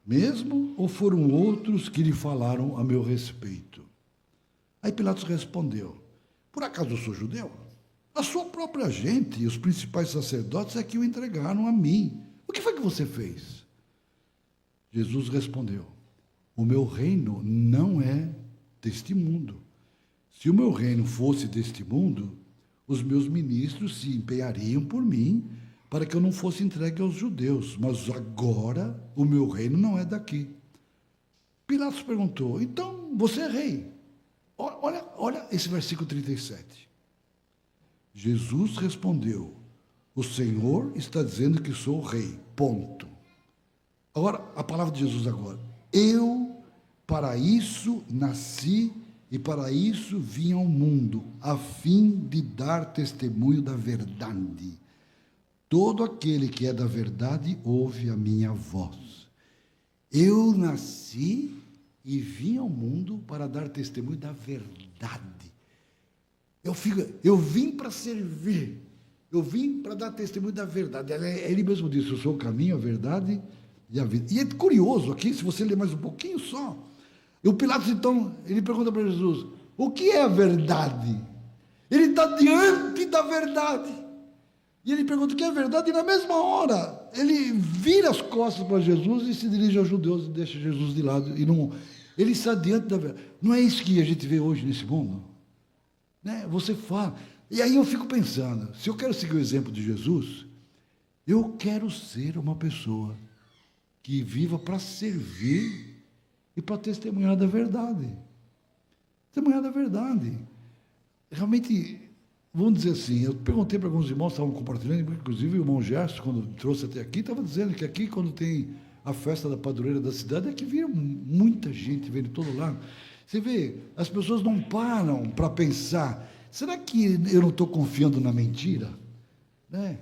mesmo, ou foram outros que lhe falaram a meu respeito? Aí Pilatos respondeu, por acaso eu sou judeu? A sua própria gente e os principais sacerdotes é que o entregaram a mim. O que foi que você fez? Jesus respondeu, o meu reino não é deste mundo. Se o meu reino fosse deste mundo, os meus ministros se empenhariam por mim para que eu não fosse entregue aos judeus, mas agora o meu reino não é daqui. Pilatos perguntou, então você é rei? Olha esse versículo 37. Jesus respondeu, o Senhor está dizendo que sou rei, ponto. Agora, a palavra de Jesus agora, eu para isso nasci e para isso vim ao mundo, a fim de dar testemunho da verdade. Todo aquele que é da verdade ouve a minha voz. Eu nasci e vim ao mundo para dar testemunho da verdade. Eu vim para servir. Eu vim para dar testemunho da verdade. Ele mesmo disse, eu sou o caminho, a verdade e a vida. E é curioso aqui, se você ler mais um pouquinho só. E o Pilatos, então, ele pergunta para Jesus, o que é a verdade? Ele está diante da verdade. E ele pergunta o que é verdade, e na mesma hora, ele vira as costas para Jesus e se dirige aos judeus e deixa Jesus de lado. Ele está diante da verdade. Não é isso que a gente vê hoje nesse mundo? Né? Você fala. E aí eu fico pensando, se eu quero seguir o exemplo de Jesus, eu quero ser uma pessoa que viva para servir e para testemunhar da verdade. Testemunhar da verdade. Realmente, vamos dizer assim, eu perguntei para alguns irmãos que estavam compartilhando, inclusive o irmão Gerson, quando trouxe até aqui, estava dizendo que aqui, quando tem a festa da padroeira da cidade, é que vira muita gente, vem de todo lado. Você vê, as pessoas não param para pensar, será que eu não estou confiando na mentira? Né?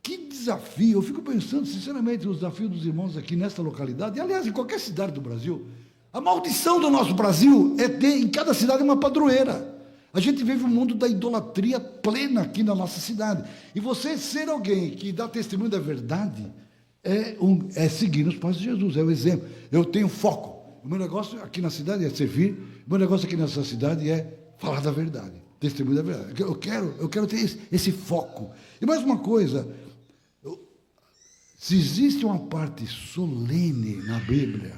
Que desafio, eu fico pensando, sinceramente, o desafio dos irmãos aqui nesta localidade, e aliás, em qualquer cidade do Brasil, a maldição do nosso Brasil é ter em cada cidade uma padroeira. A gente vive um mundo da idolatria plena aqui na nossa cidade. E você ser alguém que dá testemunho da verdade é seguir os passos de Jesus, é o exemplo. Eu tenho foco. O meu negócio aqui na cidade é servir, o meu negócio aqui nessa cidade é falar da verdade. Testemunho da verdade. Eu quero ter esse foco. E mais uma coisa, se existe uma parte solene na Bíblia,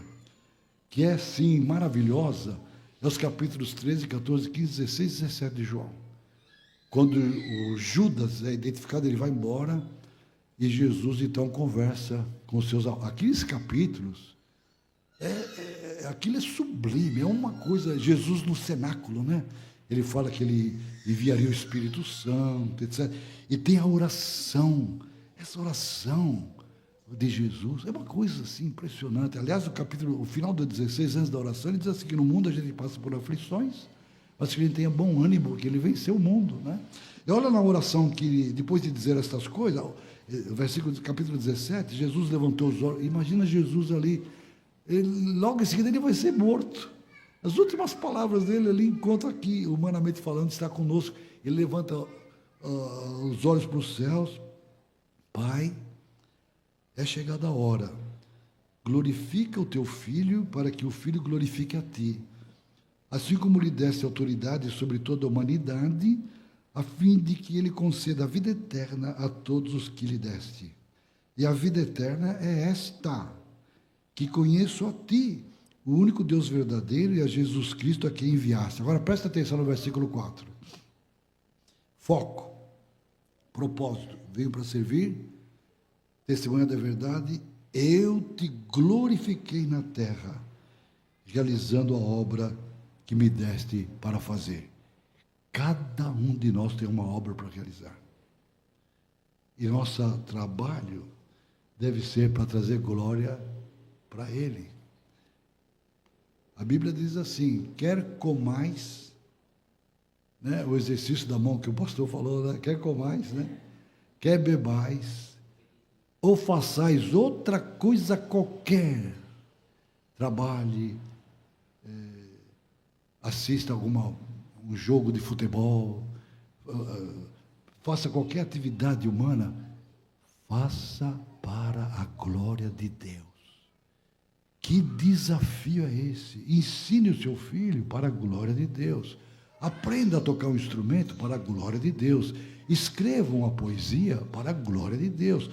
que é, sim, maravilhosa, é os capítulos 13, 14, 15, 16 e 17 de João. Quando o Judas é identificado, ele vai embora, e Jesus, então, conversa com os seus... Aqueles capítulos, aquilo é sublime, é uma coisa... Jesus no cenáculo, né? Ele fala que ele enviaria o Espírito Santo, etc. E tem a oração, essa oração de Jesus, é uma coisa assim impressionante. Aliás, o final do 16, antes da oração, ele diz assim, que no mundo a gente passa por aflições, mas que a gente tenha bom ânimo, porque ele venceu o mundo, né? E olha na oração que, depois de dizer estas coisas, versículo, capítulo 17, Jesus levantou os olhos, imagina Jesus ali, logo em seguida ele vai ser morto. As últimas palavras dele ali, enquanto aqui, humanamente falando, está conosco, ele levanta os olhos para os céus. Pai, é chegada a hora, glorifica o teu Filho, para que o Filho glorifique a ti, assim como lhe deste autoridade sobre toda a humanidade, a fim de que ele conceda a vida eterna a todos os que lhe deste. E a vida eterna é esta, que conheço a ti, o único Deus verdadeiro, e a Jesus Cristo a quem enviaste. Agora presta atenção no versículo 4. Foco, propósito, veio para servir, testemunha da verdade, eu te glorifiquei na terra, realizando a obra que me deste para fazer. Cada um de nós tem uma obra para realizar. E nosso trabalho deve ser para trazer glória para Ele. A Bíblia diz assim, quer comais, né, o exercício da mão que o pastor falou, né, quer comais, né, quer bebais, ou façais outra coisa qualquer, trabalhe, assista um jogo de futebol, faça qualquer atividade humana, faça para a glória de Deus. Que desafio é esse? Ensine o seu filho para a glória de Deus. Aprenda a tocar um instrumento para a glória de Deus. Escreva uma poesia para a glória de Deus.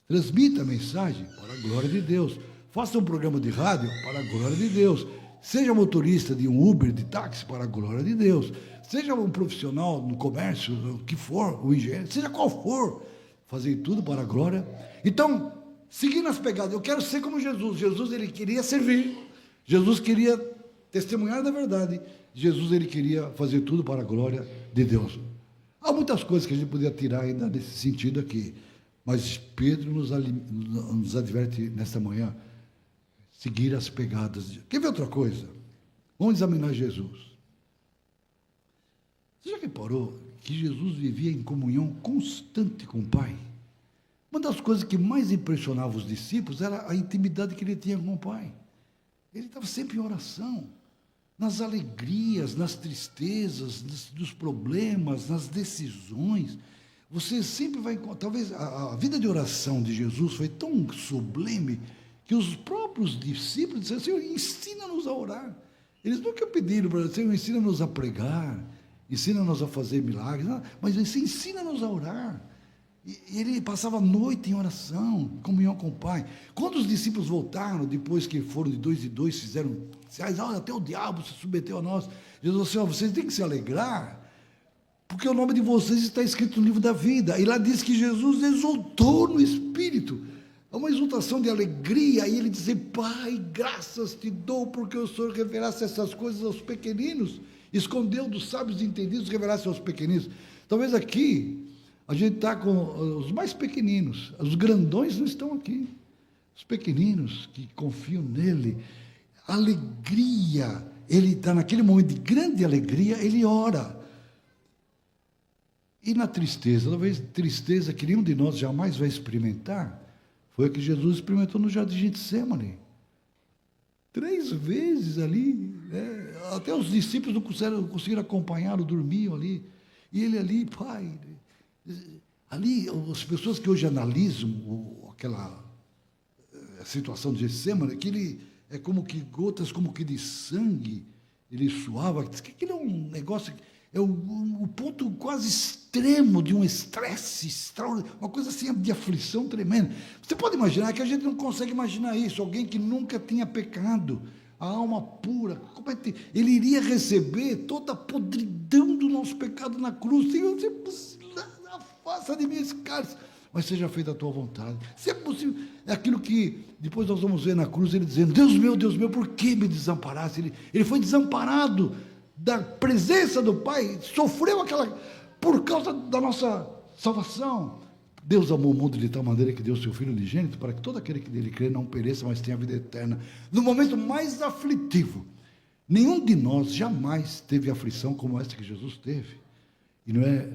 Transmita a mensagem para a glória de Deus. Faça um programa de rádio para a glória de Deus. Seja motorista de um Uber, de táxi, para a glória de Deus. Seja um profissional no comércio, o que for, o engenheiro, seja qual for, fazer tudo para a glória. Então, seguindo as pegadas, eu quero ser como Jesus. Jesus, ele queria servir. Jesus queria testemunhar da verdade. Jesus, ele queria fazer tudo para a glória de Deus. Há muitas coisas que a gente poderia tirar ainda nesse sentido aqui. Mas Pedro nos adverte nesta manhã, seguir as pegadas. Quer ver outra coisa? Vamos examinar Jesus. Você já reparou que Jesus vivia em comunhão constante com o Pai? Uma das coisas que mais impressionava os discípulos era a intimidade que ele tinha com o Pai. Ele estava sempre em oração, nas alegrias, nas tristezas, nos problemas, nas decisões. Você sempre vai encontrar, talvez a vida de oração de Jesus foi tão sublime, que os próprios discípulos disseram, Senhor, ensina-nos a orar. Eles nunca pediram para o Senhor, ensina-nos a pregar, ensina-nos a fazer milagres, não, mas ensina-nos a orar. E ele passava a noite em oração, em comunhão com o Pai. Quando os discípulos voltaram, depois que foram de dois em dois, fizeram sinais, até o diabo se submeteu a nós. Jesus disse, vocês têm que se alegrar, porque o nome de vocês está escrito no livro da vida. E lá diz que Jesus exultou no Espírito. É uma exultação de alegria. E ele diz, Pai, graças te dou, porque o Senhor revelasse essas coisas aos pequeninos. Escondeu dos sábios e entendidos, revelasse aos pequeninos. Talvez aqui, a gente está com os mais pequeninos. Os grandões não estão aqui. Os pequeninos que confiam nele. Alegria. Ele está naquele momento de grande alegria, ele ora. E na tristeza, talvez tristeza que nenhum de nós jamais vai experimentar, foi a que Jesus experimentou no jardim de Getsêmani. 3 vezes ali, né? Até os discípulos não conseguiram acompanhá-lo, dormiam ali. E ele ali, Pai, ali, as pessoas que hoje analisam aquela situação de Getsêmani, que ele é como que gotas como que de sangue, ele suava, diz que aquilo é um negócio... é o ponto quase extremo de um estresse extraordinário, uma coisa assim de aflição tremenda. Você pode imaginar que a gente não consegue imaginar isso, alguém que nunca tinha pecado, a alma pura, ele iria receber toda a podridão do nosso pecado na cruz. Senhor, se é possível, afasta de mim esse cálice, mas seja feita a tua vontade. Se é possível, é aquilo que depois nós vamos ver na cruz, ele dizendo, Deus meu, por que me desamparaste? Ele foi desamparado da presença do Pai, sofreu por causa da nossa salvação. Deus amou o mundo de tal maneira que deu seu Filho unigênito, para que todo aquele que nele crê não pereça, mas tenha a vida eterna. No momento mais aflitivo, nenhum de nós jamais teve aflição como essa que Jesus teve. E não é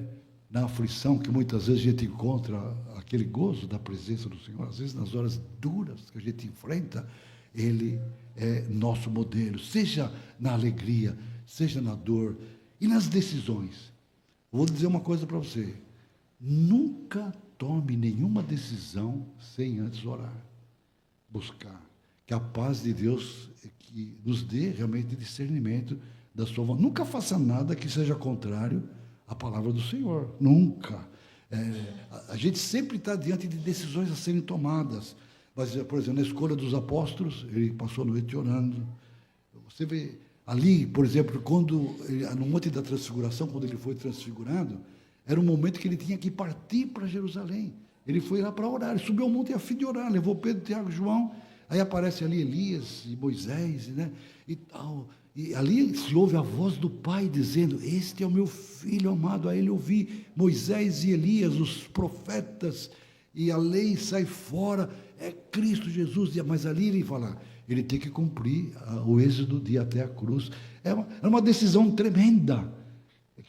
na aflição que muitas vezes a gente encontra aquele gozo da presença do Senhor. Às vezes nas horas duras que a gente enfrenta, Ele é nosso modelo, seja na alegria, seja na dor e nas decisões. Vou dizer uma coisa para você, nunca tome nenhuma decisão sem antes orar, buscar, que a paz de Deus que nos dê realmente discernimento da sua vontade. Nunca faça nada que seja contrário à palavra do Senhor, nunca. A gente sempre está diante de decisões a serem tomadas, mas, por exemplo, na escolha dos apóstolos, ele passou a noite orando. Você vê ali, por exemplo, no Monte da Transfiguração, quando ele foi transfigurado, era um momento que ele tinha que partir para Jerusalém. Ele foi lá para orar, ele subiu ao monte a fim de orar, levou Pedro, Tiago e João, aí aparece ali Elias e Moisés, né, e tal. E ali se ouve a voz do Pai dizendo, este é o meu filho amado, a ele ouvi. Moisés e Elias, os profetas, e a lei sai fora, é Cristo Jesus, mas ali ele fala, ele tem que cumprir o êxodo de ir até a cruz. Era uma decisão tremenda,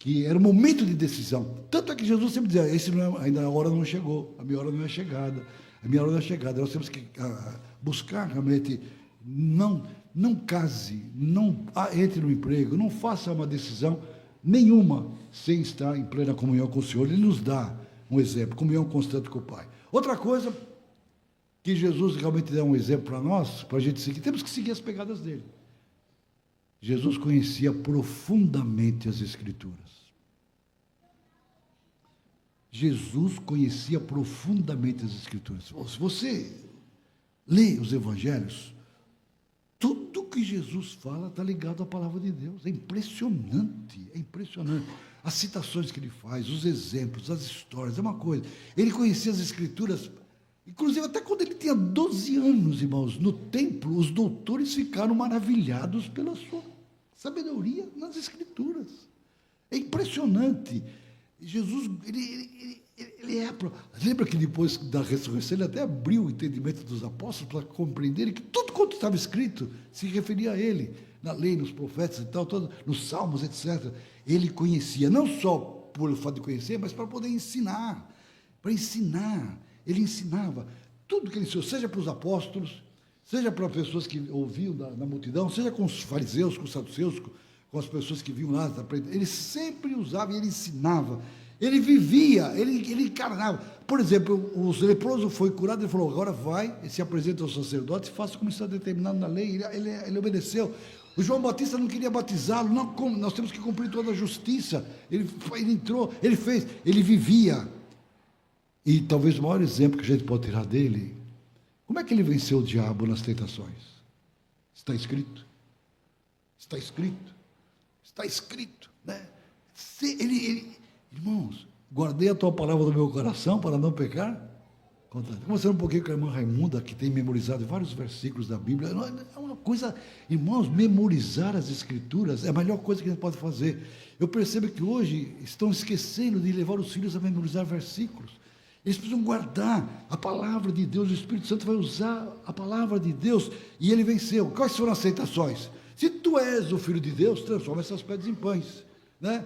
que era um momento de decisão. Tanto é que Jesus sempre dizia, ainda a hora não chegou, a minha hora não é chegada, a minha hora não é chegada. Nós temos que buscar realmente, não case, não entre no emprego, não faça uma decisão nenhuma sem estar em plena comunhão com o Senhor. Ele nos dá um exemplo, comunhão constante com o Pai. Outra coisa que Jesus realmente dá um exemplo para nós, para a gente seguir, temos que seguir as pegadas dele. Jesus conhecia profundamente as Escrituras. Jesus conhecia profundamente as Escrituras. Se você lê os Evangelhos, tudo que Jesus fala está ligado à palavra de Deus. É impressionante, é impressionante. As citações que ele faz, os exemplos, as histórias, é uma coisa. Ele conhecia as Escrituras, inclusive até quando ele tinha 12 anos, irmãos, no templo, os doutores ficaram maravilhados pela sua sabedoria nas Escrituras. É impressionante. Jesus, ele lembra que depois da ressurreição, ele até abriu o entendimento dos apóstolos para compreenderem que tudo quanto estava escrito se referia a ele, na lei, nos profetas e tal, nos salmos, etc. Ele conhecia, não só por fato de conhecer, mas para poder ensinar, para ensinar. Ele ensinava tudo que ele ensinou, seja para os apóstolos, seja para pessoas que ouviam na multidão, seja com os fariseus, com os saduceus, com as pessoas que vinham lá. Ele sempre usava e ele ensinava. Ele vivia, ele encarnava. Por exemplo, o leproso foi curado, ele falou, agora vai, e se apresenta ao sacerdote, faça como está determinado na lei. Ele obedeceu. O João Batista não queria batizá-lo, nós temos que cumprir toda a justiça. Ele entrou, ele fez, ele vivia. E talvez o maior exemplo que a gente pode tirar dele, como é que ele venceu o diabo nas tentações? Está escrito. Está escrito. Está escrito, né? Irmãos, guardei a tua palavra no meu coração para não pecar. Conversando um pouquinho com a irmã Raimunda, que tem memorizado vários versículos da Bíblia. É uma coisa, irmãos, memorizar as Escrituras é a melhor coisa que a gente pode fazer. Eu percebo que hoje estão esquecendo de levar os filhos a memorizar versículos. Eles precisam guardar a palavra de Deus. O Espírito Santo vai usar a palavra de Deus e ele venceu. Quais foram as tentações? Se tu és o Filho de Deus, transforma essas pedras em pães, né?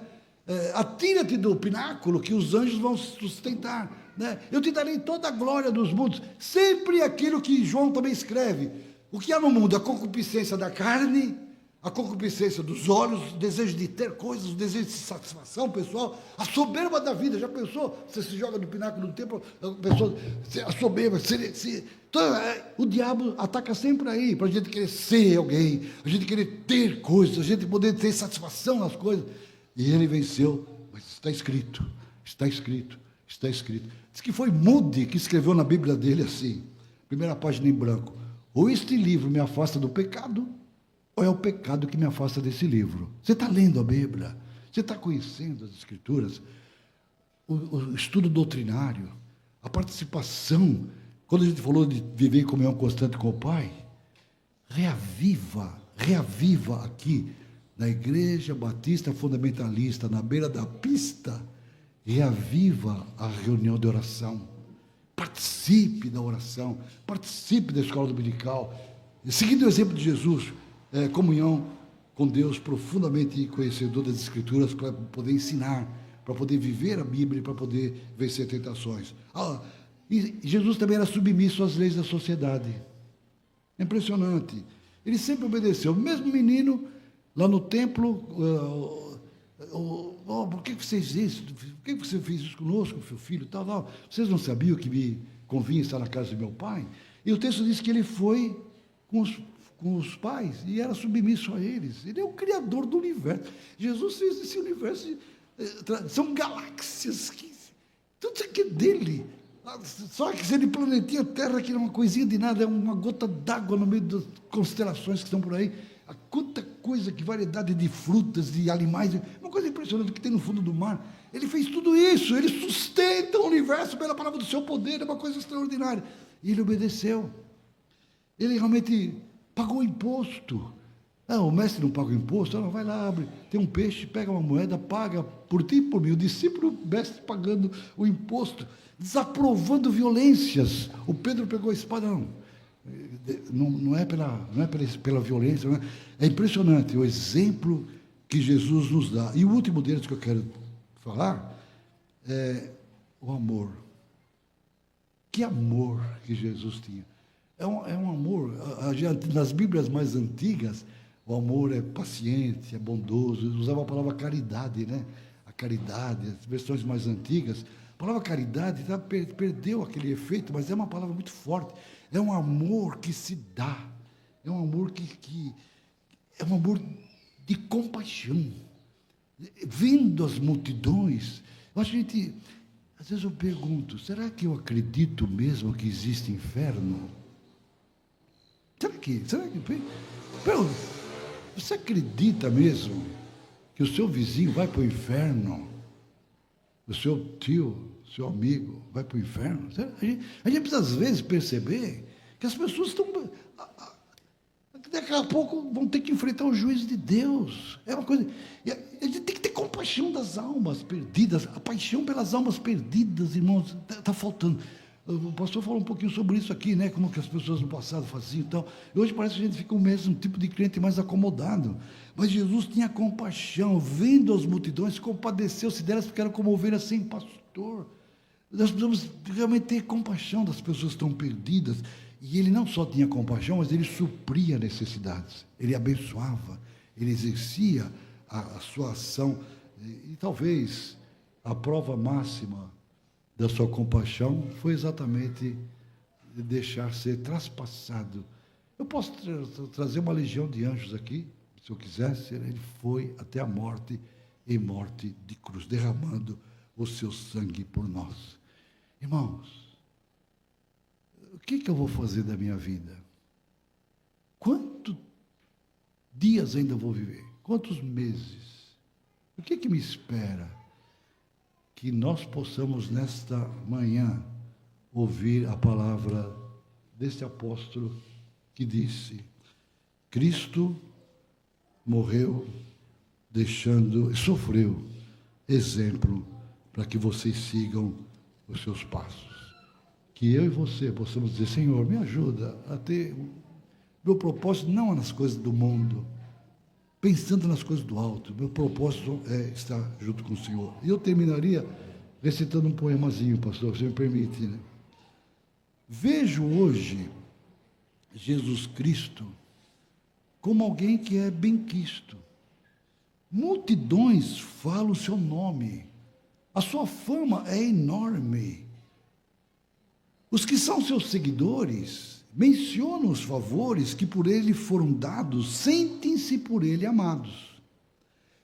Atira-te do pináculo que os anjos vão sustentar, né? Eu te darei toda a glória dos mundos. Sempre aquilo que João também escreve. O que há no mundo? A concupiscência da carne, a concupiscência dos olhos, o desejo de ter coisas, o desejo de satisfação pessoal, a soberba da vida. Já pensou? Você se joga no pináculo do templo, a soberba, o diabo ataca sempre aí, para a gente querer ser alguém, a gente querer ter coisas, a gente poder ter satisfação nas coisas. E ele venceu, mas está escrito, está escrito, está escrito. Diz que foi Moody que escreveu na Bíblia dele assim, primeira página em branco: ou este livro me afasta do pecado, ou é o pecado que me afasta desse livro. Você está lendo a Bíblia, você está conhecendo as Escrituras, o estudo doutrinário, a participação. Quando a gente falou de viver em comunhão constante com o Pai, reaviva aqui, na Igreja Batista Fundamentalista, na beira da pista, reaviva a reunião de oração. Participe da oração, participe da escola dominical, seguindo o exemplo de Jesus, comunhão com Deus, profundamente conhecedor das Escrituras, para poder ensinar, para poder viver a Bíblia, para poder vencer tentações. E Jesus também era submisso às leis da sociedade. É impressionante. Ele sempre obedeceu. Mesmo menino, lá no templo, por que você fez isso? Por que você fez isso conosco, seu filho? Tal. Vocês não sabiam que me convinha estar na casa de meu pai? E o texto diz que ele foi com os pais e era submisso a eles. Ele é o criador do universo. Jesus fez esse universo. São galáxias. Tudo isso aqui é dele. Só que aquele planetinha Terra, que é uma coisinha de nada, é uma gota d'água no meio das constelações que estão por aí. Quanta coisa, que variedade de frutas, de animais, uma coisa impressionante que tem no fundo do mar. Ele fez tudo isso, ele sustenta o universo pela palavra do seu poder, é uma coisa extraordinária. E ele obedeceu. Ele realmente pagou o imposto. O mestre não paga o imposto, vai lá, abre, tem um peixe, pega uma moeda, paga por ti e por mim. O discípulo, o mestre pagando o imposto, desaprovando violências. O Pedro pegou a espada, não é pela violência, não é? É impressionante o exemplo que Jesus nos dá. E o último deles que eu quero falar é o amor. Que amor que Jesus tinha. É um amor, nas Bíblias mais antigas, o amor é paciente, é bondoso. Usava a palavra caridade, né? A caridade, as versões mais antigas. A palavra caridade perdeu aquele efeito, mas é uma palavra muito forte. É um amor que se dá. É um amor que é um amor de compaixão. Vendo as multidões, às vezes eu pergunto, será que eu acredito mesmo que existe inferno? Será que você acredita mesmo que o seu vizinho vai para o inferno? O seu tio, seu amigo vai para o inferno? A gente precisa, às vezes, perceber que as pessoas estão... Daqui a pouco vão ter que enfrentar o juízo de Deus. É uma coisa... A gente tem que ter compaixão das almas perdidas. A paixão pelas almas perdidas, irmãos, está faltando. O pastor falou um pouquinho sobre isso aqui, né? Como que as pessoas no passado faziam e tal. E hoje parece que a gente fica o mesmo tipo de crente mais acomodado. Mas Jesus tinha compaixão, vendo as multidões, compadeceu-se delas, porque eram como ovelhas sem pastor. Nós precisamos realmente ter compaixão das pessoas que estão perdidas. E ele não só tinha compaixão, mas ele supria necessidades. Ele abençoava, ele exercia a sua ação. E talvez a prova máxima da sua compaixão foi exatamente deixar ser traspassado. Eu posso trazer uma legião de anjos aqui, se eu quisesse. Ele foi até a morte, em morte de cruz, derramando o seu sangue por nós. Irmãos, o que eu vou fazer da minha vida? Quantos dias ainda vou viver? Quantos meses? O que me espera? Que nós possamos, nesta manhã, ouvir a palavra deste apóstolo que disse: Cristo morreu, sofreu exemplo para que vocês sigam os seus passos. Que eu e você possamos dizer: Senhor, me ajuda a ter meu propósito não é nas coisas do mundo, pensando nas coisas do alto. Meu propósito é estar junto com o Senhor. E eu terminaria recitando um poemazinho, pastor, se me permite, né? Vejo hoje Jesus Cristo como alguém que é benquisto. Multidões falam o seu nome. A sua fama é enorme. Os que são seus seguidores mencionam os favores que por ele foram dados, sentem-se por ele amados.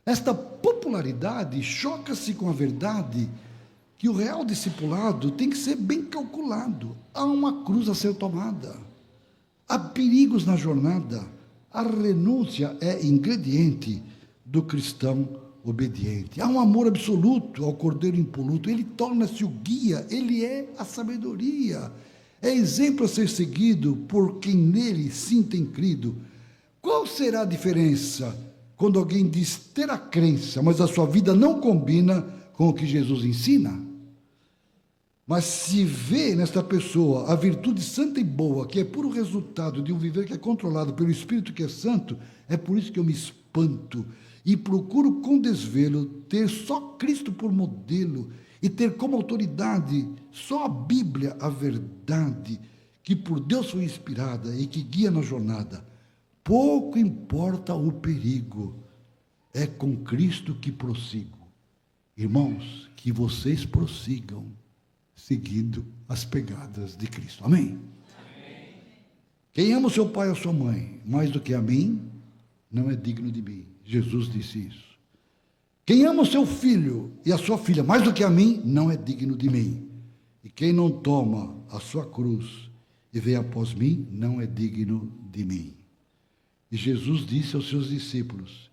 Esta popularidade choca-se com a verdade que o real discipulado tem que ser bem calculado. Há uma cruz a ser tomada. Há perigos na jornada. A renúncia é ingrediente do cristão obediente. Há um amor absoluto ao Cordeiro impoluto. Ele torna-se o guia, ele é a sabedoria. É exemplo a ser seguido por quem nele sim tem crido. Qual será a diferença quando alguém diz ter a crença, mas a sua vida não combina com o que Jesus ensina? Mas se vê nesta pessoa a virtude santa e boa, que é puro resultado de um viver que é controlado pelo Espírito que é santo, é por isso que eu me espanto e procuro com desvelo ter só Cristo por modelo e ter como autoridade só a Bíblia, a verdade, que por Deus foi inspirada e que guia na jornada. Pouco importa o perigo, é com Cristo que prossigo. Irmãos, que vocês prossigam seguindo as pegadas de Cristo. Amém? Amém. Quem ama o seu pai ou sua mãe mais do que a mim, não é digno de mim. Jesus disse isso. Quem ama o seu filho e a sua filha mais do que a mim, não é digno de mim. E quem não toma a sua cruz e vem após mim, não é digno de mim. E Jesus disse aos seus discípulos: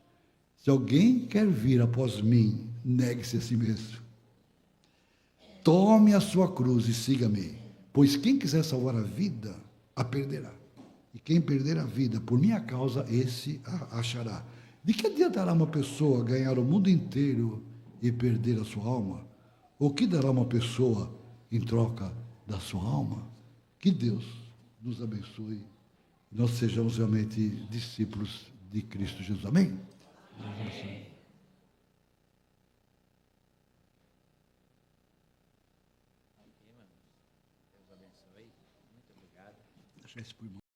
se alguém quer vir após mim, negue-se a si mesmo. Tome a sua cruz e siga-me, pois quem quiser salvar a vida, a perderá. E quem perder a vida por minha causa, esse a achará. De que adiantará uma pessoa ganhar o mundo inteiro e perder a sua alma? Ou que dará uma pessoa em troca da sua alma? Que Deus nos abençoe e nós sejamos realmente discípulos de Cristo Jesus. Amém? Amém. Deixa esse por